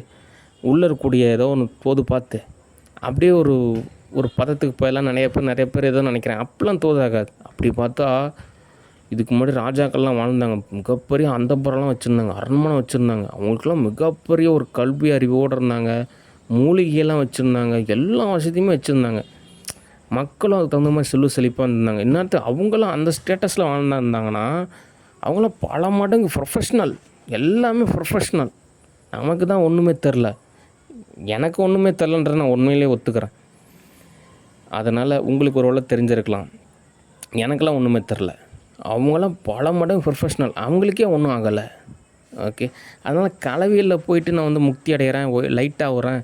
உள்ளே இருக்கக்கூடிய ஏதோ ஒன்று தோது பார்த்து அப்படியே ஒரு ஒரு பதத்துக்கு போயெல்லாம் நிறைய பேர் ஏதோ நினைக்கிறேன். அப்போலாம் தோதாகாது. அப்படி பார்த்தா இதுக்கு முன்னாடி ராஜாக்கள்லாம் வாழ்ந்தாங்க. மிகப்பெரிய அந்தப்புறம்லாம் வச்சுருந்தாங்க, அரண்மனை வச்சுருந்தாங்க. அவங்களுக்குலாம் மிகப்பெரிய ஒரு கல்வி அறிவோடு இருந்தாங்க, மூலிகையெல்லாம் வச்சுருந்தாங்க, எல்லா வசதியுமே வச்சுருந்தாங்க. மக்களும் அதுக்கு தகுந்த மாதிரி செழிப்பாக இருந்தாங்க. இன்னொருத்த அவங்களாம் அந்த ஸ்டேட்டஸில் வாழ்ந்தாங்கன்னா அவங்களாம் பல மடங்கு ப்ரொஃபஷ்னல், எல்லாமே ப்ரொஃபஷ்னல். நமக்கு தான் ஒன்றுமே தெரில. எனக்கு ஒன்றுமே தெரிலன்றதை நான் உண்மையிலே ஒத்துக்கிறேன். அதனால் உங்களுக்கு ஒரு வேளை தெரிஞ்சிருக்கலாம், எனக்கெல்லாம் ஒன்றுமே தெரில. அவங்களாம் பல மடங்கு ப்ரொஃபஷ்னல், அவங்களுக்கே ஒன்றும் ஆகலை. ஓகே, அதனால் கலவையில் போயிட்டு நான் வந்து முக்தி அடைகிறேன், லைட்டாக ஆகிறேன்,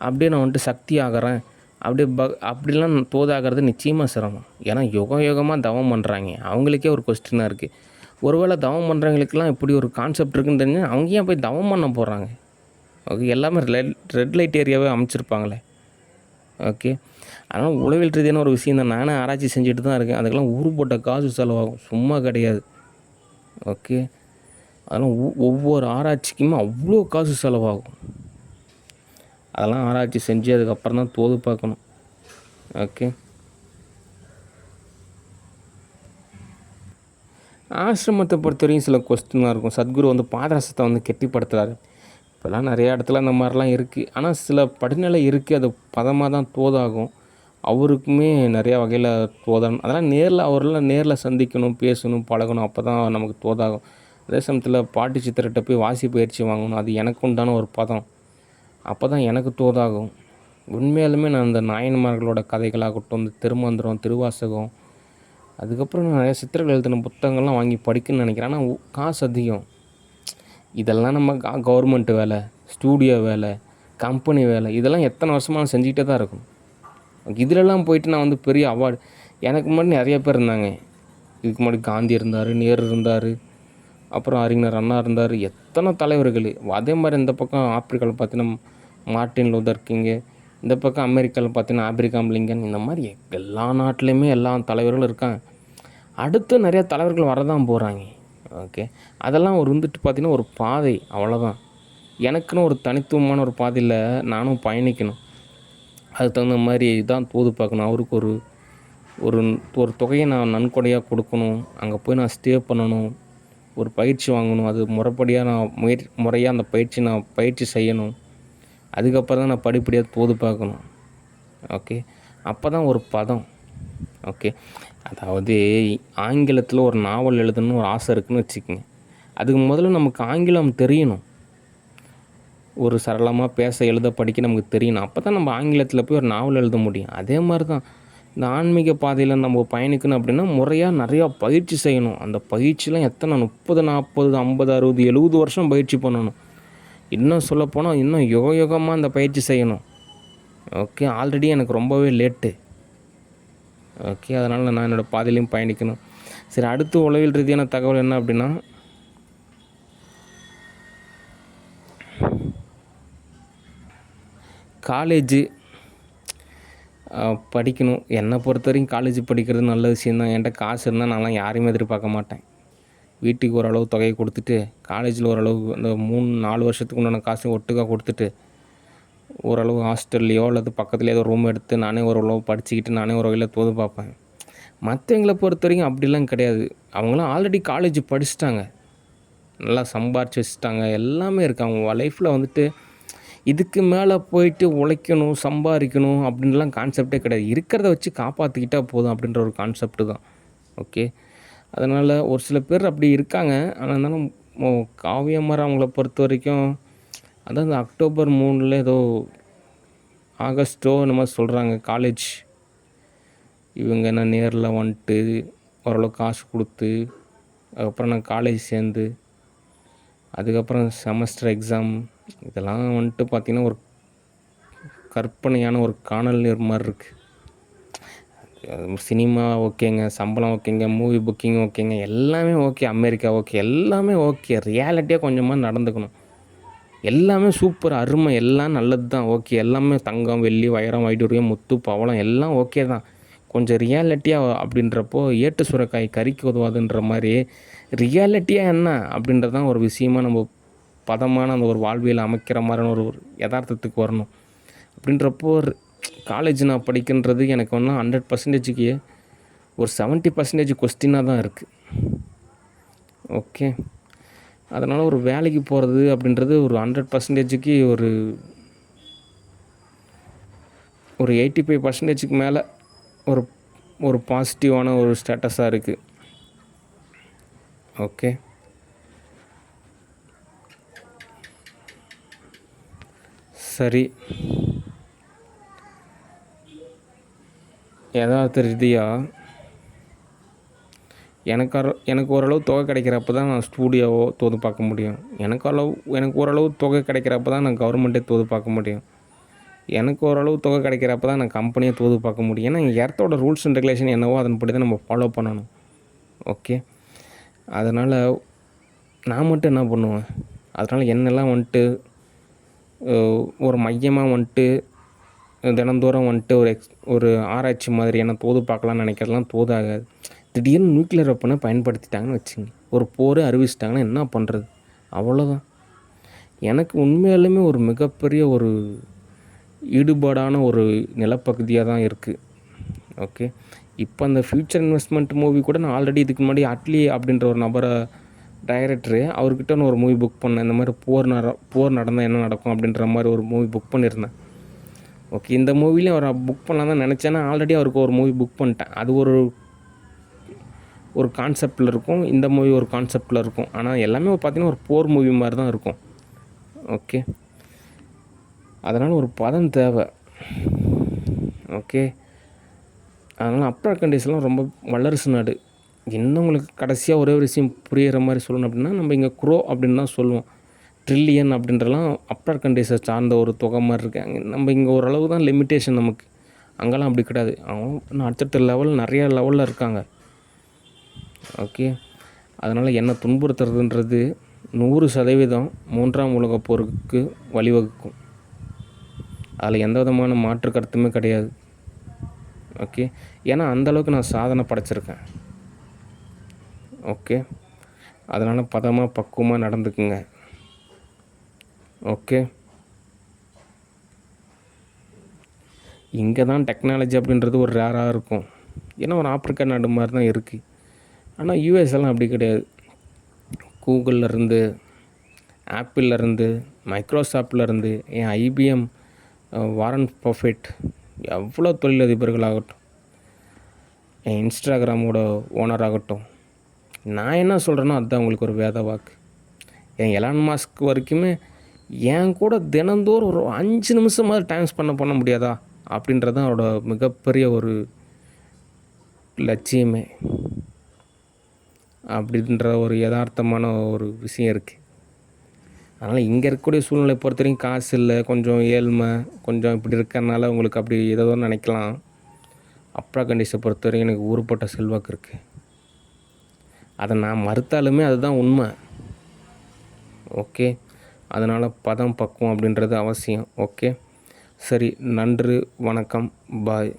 அப்படியே நான் வந்துட்டு சக்தி ஆகிறேன், அப்படியே அப்படிலாம் தோதாகிறது நிச்சயமாக சிரமம். ஏன்னா யுகமாக தவம் பண்ணுறாங்க. அவங்களுக்கே ஒரு கொஸ்டினாக இருக்குது. ஒருவேளை தவம் பண்ணுறவங்களுக்கெல்லாம் இப்படி ஒரு கான்செப்ட் இருக்குன்னு தெரிஞ்சு அவங்க ஏன் போய் தவம் பண்ண போகிறாங்க? ஓகே, எல்லாமே ரெட் லைட் ஏரியாவே அமைச்சிருப்பாங்களே. ஓகே, அதனால் உளவியல் ரீதியான ஒரு விஷயம் தான். நானே ஆராய்ச்சி செஞ்சுட்டு தான் இருக்கேன். அதுக்கெல்லாம் ஊருப்பட்ட காசு செலவாகும், சும்மா கிடையாது. ஓகே, அதெல்லாம் ஒவ்வொரு ஆராய்ச்சிக்குமே அவ்வளோ காசு செலவாகும். அதெல்லாம் ஆராய்ச்சி செஞ்சு அதுக்கப்புறம் தான் தோது பார்க்கணும். ஓகே, ஆசிரமத்தை பொறுத்த வரைக்கும் சில கொஸ்டினாக இருக்கும். சத்குரு வந்து பாதரசத்தை வந்து கெட்டிப்படுத்துகிறாரு. இப்போல்லாம் நிறையா இடத்துல அந்த மாதிரிலாம் இருக்குது. ஆனால் சில படிநிலை இருக்குது, அது பதமாக தான் தோதாகும். அவருக்குமே நிறையா வகையில் தோதணும். அதெல்லாம் நேரில் சந்திக்கணும், பேசணும், பழகணும். அப்போ தான் நமக்கு தோதாகும். அதே சமயத்தில் பாட்டி சித்திரத்தை போய் வாசி பயிற்சி வாங்கணும். அது எனக்கு உண்டான ஒரு பதம். அப்போ தான் எனக்கு தோதாகும். உண்மையாலுமே நான் இந்த நாயன்மார்களோட கதைகளாகட்டும், இந்த திருமந்திரம், திருவாசகம், அதுக்கப்புறம் நான் நிறைய சித்திரங்கள் எழுதின புத்தகங்கள்லாம் வாங்கி படிக்கணும்னு நினைக்கிறேன். ஆனால் காசு அதிகம். இதெல்லாம் நம்ம கவர்மெண்ட் வேலை, ஸ்டூடியோ வேலை, கம்பெனி வேலை, இதெல்லாம் எத்தனை வருஷமாக நான் செஞ்சுக்கிட்டே தான் இருக்கும். இதிலெல்லாம் போயிட்டு நான் வந்து பெரிய அவார்டு, எனக்கு முன்னாடி நிறைய பேர் இருந்தாங்க. இதுக்கு முன்னாடி காந்தி இருந்தார், நேரு இருந்தார், அப்புறம் அறிஞர் அண்ணா இருந்தார், எத்தனை தலைவர்கள். அதே மாதிரி இந்த பக்கம் ஆப்பிரிக்காவில் பார்த்தீங்கன்னா மார்ட்டின் லூதர் கிங்கு, இந்த பக்கம் அமெரிக்காவில் பார்த்தீங்கன்னா ஆப்ரகாம் லிங்கன், இந்த மாதிரி எல்லா நாட்டிலையுமே எல்லா தலைவர்களும் இருக்காங்க. அடுத்து நிறையா தலைவர்கள் வரதான் போகிறாங்க. ஓகே, அதெல்லாம் ஒரு வந்துட்டு பார்த்திங்கன்னா ஒரு பாதை, அவ்வளோதான். எனக்குன்னு ஒரு தனித்துவமான ஒரு பாதையில் நானும் பயணிக்கணும். அதுக்கு தகுந்த மாதிரி தான் தோது பார்க்கணும். அவருக்கு ஒரு ஒரு ஒரு தொகையை நான் நன்கொடையாக கொடுக்கணும். அங்கே போய் நான் ஸ்டே பண்ணணும், ஒரு பயிற்சி வாங்கணும். அது முறைப்படியாக நான் முறையாக அந்த பயிற்சி செய்யணும். அதுக்கப்புறம் தான் நான் படிப்படியாக தோது பார்க்கணும். ஓகே, அப்போ தான் ஒரு பதம். ஓகே, அதாவது ஆங்கிலத்தில் ஒரு நாவல் எழுதணும்னு ஒரு ஆசை இருக்குதுன்னு வச்சுக்கோங்க. அதுக்கு முதல்ல நமக்கு ஆங்கிலம் தெரியணும். ஒரு சரளமாக பேச, எழுத, படிக்க நமக்கு தெரியணும். அப்போ தான் நம்ம ஆங்கிலத்தில் போய் ஒரு நாவல் எழுத முடியும். அதே மாதிரி தான் இந்த ஆன்மீக பாதையில் நம்ம பயணிக்கணும் அப்படின்னா முறையாக நிறையா பயிற்சி செய்யணும். அந்த பயிற்சிலாம் எத்தனை 30, 40, 50, 60, 70 வருஷம் பயிற்சி பண்ணணும். இன்னும் சொல்லப்போனால் இன்னும் யுகமாக அந்த பயிற்சி செய்யணும். ஓகே, ஆல்ரெடி எனக்கு ரொம்பவே லேட்டு. ஓகே, அதனால் நான் என்னோடய பாதையிலையும் பயணிக்கணும். சரி, அடுத்து உளவியல் ரீதியான தகவல் என்ன அப்படின்னா, காலேஜு படிக்கணும். என்னை பொறுத்த வரைக்கும் காலேஜ் படிக்கிறது நல்ல விஷயந்தான். என்கிட்ட காசு இருந்தால் நான்லாம் யாரையுமே எதிர்பார்க்க மாட்டேன். வீட்டுக்கு ஓரளவு தொகையை கொடுத்துட்டு, காலேஜில் ஓரளவு இந்த 3-4 வருஷத்துக்கு உண்டான காசையும் ஒட்டுக்காக கொடுத்துட்டு, ஓரளவு ஹாஸ்டல்லையோ அல்லது பக்கத்துலேயே ஏதோ ரூம் எடுத்து நானே ஓரளவு படிச்சுக்கிட்டு நானே ஒரு வகையில் தோது பார்ப்பேன். மற்றவங்களை பொறுத்த வரைக்கும் அப்படிலாம் கிடையாது. அவங்களாம் ஆல்ரெடி காலேஜ் படிச்சுட்டாங்க, நல்லா சம்பாரிச்சு வச்சுட்டாங்க, எல்லாமே இருக்குது. அவங்க லைஃப்பில் வந்துட்டு இதுக்கு மேலே போயிட்டு உழைக்கணும், சம்பாதிக்கணும் அப்படின்லாம் கான்செப்டே கிடையாது. இருக்கிறத வச்சு காப்பாற்றிக்கிட்டால் போதும் அப்படின்ற ஒரு கான்செப்ட்டு தான். ஓகே, அதனால் ஒரு சில பேர் அப்படி இருக்காங்க. ஆனால் இருந்தாலும் காவியமாரி அவங்கள பொறுத்த வரைக்கும் அதான் இந்த அக்டோபர் 3 ஏதோ ஆகஸ்ட்டோ என்னமோ சொல்கிறாங்க காலேஜ். இவங்க என்ன நேரில் வந்துட்டு ஓரளவு காசு கொடுத்து அதுக்கப்புறம் நான் காலேஜ் சேர்ந்து அதுக்கப்புறம் செமஸ்டர் எக்ஸாம், இதெல்லாம் வந்துட்டு பார்த்திங்கன்னா ஒரு கற்பனையான ஒரு காணல் நீர் மாதிரி இருக்குது. சினிமா ஓகேங்க, சம்பளம் ஓகேங்க, மூவி புக்கிங் ஓகேங்க, எல்லாமே ஓகே, அமெரிக்கா ஓகே, எல்லாமே ஓகே. ரியாலிட்டியாக கொஞ்சமாக நடந்துக்கணும். எல்லாமே சூப்பர், அருமை, எல்லாம் நல்லது தான். ஓகே, எல்லாமே தங்கம், வெள்ளி, வைரம், வைடூரியம், முத்து, பவளம் எல்லாம் ஓகே தான். கொஞ்சம் ரியாலிட்டியாக அப்படின்றப்போ ஏட்டு சுரைக்காய் கறிக்கு உதவாதுன்ற மாதிரி ரியாலிட்டியாக என்ன அப்படின்றது தான் ஒரு விஷயமா நம்ம பதமான அந்த ஒரு வாழ்வியல் அமைக்கிற மாதிரியான ஒரு யதார்த்தத்துக்கு வரணும். அப்படின்றப்போ காலேஜ் நான் படிக்கின்றது எனக்கு ஒன்றும் 100%க்கு ஒரு 70% கொஸ்டினாக தான் இருக்குது. ஓகே, அதனால் ஒரு வேலைக்கு போகிறது அப்படின்றது ஒரு 100%க்கு ஒரு 85%க்கு மேலே ஒரு ஒரு பாசிட்டிவான ஒரு ஸ்டேட்டஸாக இருக்குது. ஓகே, சரி. யதார்த்த ரீதியாக எனக்கு ஓரளவு தொகை கிடைக்கிறப்ப தான் நான் ஸ்டூடியோவோ தோது பார்க்க முடியும். எனக்கு ஓரளவு தொகை கிடைக்கிறப்ப தான் நான் கவர்மெண்ட்டே தோது பார்க்க முடியும். எனக்கு ஓரளவு தொகை கிடைக்கிறப்ப தான் நான் கம்பெனியை தோது பார்க்க முடியும். ஏன்னா எர்த்தோட ரூல்ஸ் அண்ட் ரெகுலேஷன் என்னவோ அதன்படி தான் நம்ம ஃபாலோ பண்ணணும். ஓகே, அதனால் நான் மட்டும் என்ன பண்ணுவேன், அதனால் என்னெல்லாம் வந்துட்டு ஒரு மையமாக வந்துட்டு தினந்தோறும் வந்துட்டு ஒரு ஆராய்ச்சி மாதிரியான தோது பார்க்கலான்னு நினைக்கிறதெல்லாம் தோதாகாது. திடீர்னு நியூக்ளியர் வெப்பனை பயன்படுத்திட்டாங்கன்னு வச்சுங்க, ஒரு போர் அறிவிச்சிட்டாங்கன்னா என்ன பண்ணுறது, அவ்வளோதான். எனக்கு உண்மையாலுமே ஒரு மிகப்பெரிய ஒரு ஈடுபாடான ஒரு நிலப்பகுதியாக தான் இருக்குது. ஓகே, இப்போ அந்த ஃப்யூச்சர் இன்வெஸ்ட்மெண்ட் மூவி கூட நான் ஆல்ரெடி இதுக்கு முன்னாடி அட்லி அப்படின்ற ஒரு நபரை டைரக்டரு அவர்கிட்ட நான் ஒரு மூவி புக் பண்ணேன். இந்த மாதிரி போர் நடந்தால் என்ன நடக்கும் அப்படின்ற மாதிரி ஒரு மூவி புக் பண்ணியிருந்தேன். ஓகே, இந்த மூவிலையும் அவரை புக் பண்ணலாம் தான் நினச்சேன்னா ஆல்ரெடி அவருக்கு ஒரு மூவி புக் பண்ணிட்டேன். அது ஒரு கான்செப்டில் இருக்கும், இந்த மூவி ஒரு கான்செப்டில் இருக்கும். ஆனால் எல்லாமே பார்த்திங்கன்னா ஒரு போர் மூவி மாதிரி தான் இருக்கும். ஓகே, அதனால் ஒரு பதம் தேவை. ஓகே, அதனால் அப்ராட் கண்ட்ரீஸ்லாம் ரொம்ப வல்லரசு நாடு. இன்னும் உங்களுக்கு கடைசியாக ஒரே ஒரு விஷயம் புரிகிற மாதிரி சொல்லணும் அப்படின்னா, நம்ம இங்கே க்ரோ அப்படின்னு தான் சொல்லுவோம். ட்ரில்லியன் அப்படின்றலாம் அப்ராட் கண்ட்ரீஸை சார்ந்த ஒரு தொகை மாதிரி இருக்குது. நம்ம இங்கே ஓரளவு தான் லிமிட்டேஷன் நமக்கு. அங்கெல்லாம் அப்படி கிடையாது. அவங்க அடுத்தடுத்த லெவல் நிறையா லெவலில் இருக்காங்க. ஓகே, அதனால் என்னை துன்புறுத்துறதுன்றது 100% 3ஆம் உலகப் போருக்கு வழிவகுக்கும். அதில் எந்த விதமான மாற்று கருத்துமே கிடையாது. ஓகே, ஏன்னா அந்தளவுக்கு நான் சாதனை படைச்சிருக்கேன். ஓகே, அதனால் பதமாக பக்குவமாக நடந்துக்குங்க. ஓகே, இங்கே தான் டெக்னாலஜி அப்படின்றது ஒரு ரேராக இருக்கும். ஏன்னா ஒரு ஆப்பிரிக்கா நாடு மாதிரி தான் இருக்குது. ஆனால் யூஎஸ்எல்லாம் அப்படி கிடையாது. கூகுள்லேருந்து, ஆப்பிள்லேருந்து, மைக்ரோசாஃப்ட்லேருந்து, என் ஐபிஎம், வாரன் பஃபெட், எவ்வளோ தொழிலதிபர்கள் ஆகட்டும், என் இன்ஸ்டாகிராமோட ஓனர் ஆகட்டும், நான் என்ன சொல்கிறேனோ அதுதான் உங்களுக்கு ஒரு வேத வாக்கு. என் எலான் மாஸ்க் வரைக்குமே என் கூட தினந்தோறும் ஒரு 5 நிமிஷமாவது டைம் ஸ்பெண்ட் பண்ண முடியாதா அப்படின்றது தான் அவரோட மிகப்பெரிய ஒரு லட்சியமே. அப்படின்ற ஒரு யதார்த்தமான ஒரு விஷயம் இருக்குது. அதனால் இங்கே இருக்கக்கூடிய சூழ்நிலை பொறுத்த வரைக்கும் காசு இல்லை, கொஞ்சம் ஏழ்மை, கொஞ்சம் இப்படி இருக்கிறனால உங்களுக்கு அப்படி ஏதோ நினைக்கலாம். அப்ராட் கண்ட்ரீஸை பொறுத்த வரைக்கும் எனக்கு ஊருப்பட்ட செல்வாக்கு இருக்குது. அதை நான் மறுத்தாலுமே அதுதான் உண்மை. ஓகே, அதனால் பதம் பக்குவம் அப்படின்றது அவசியம். ஓகே, சரி, நன்றி, வணக்கம், பாய்.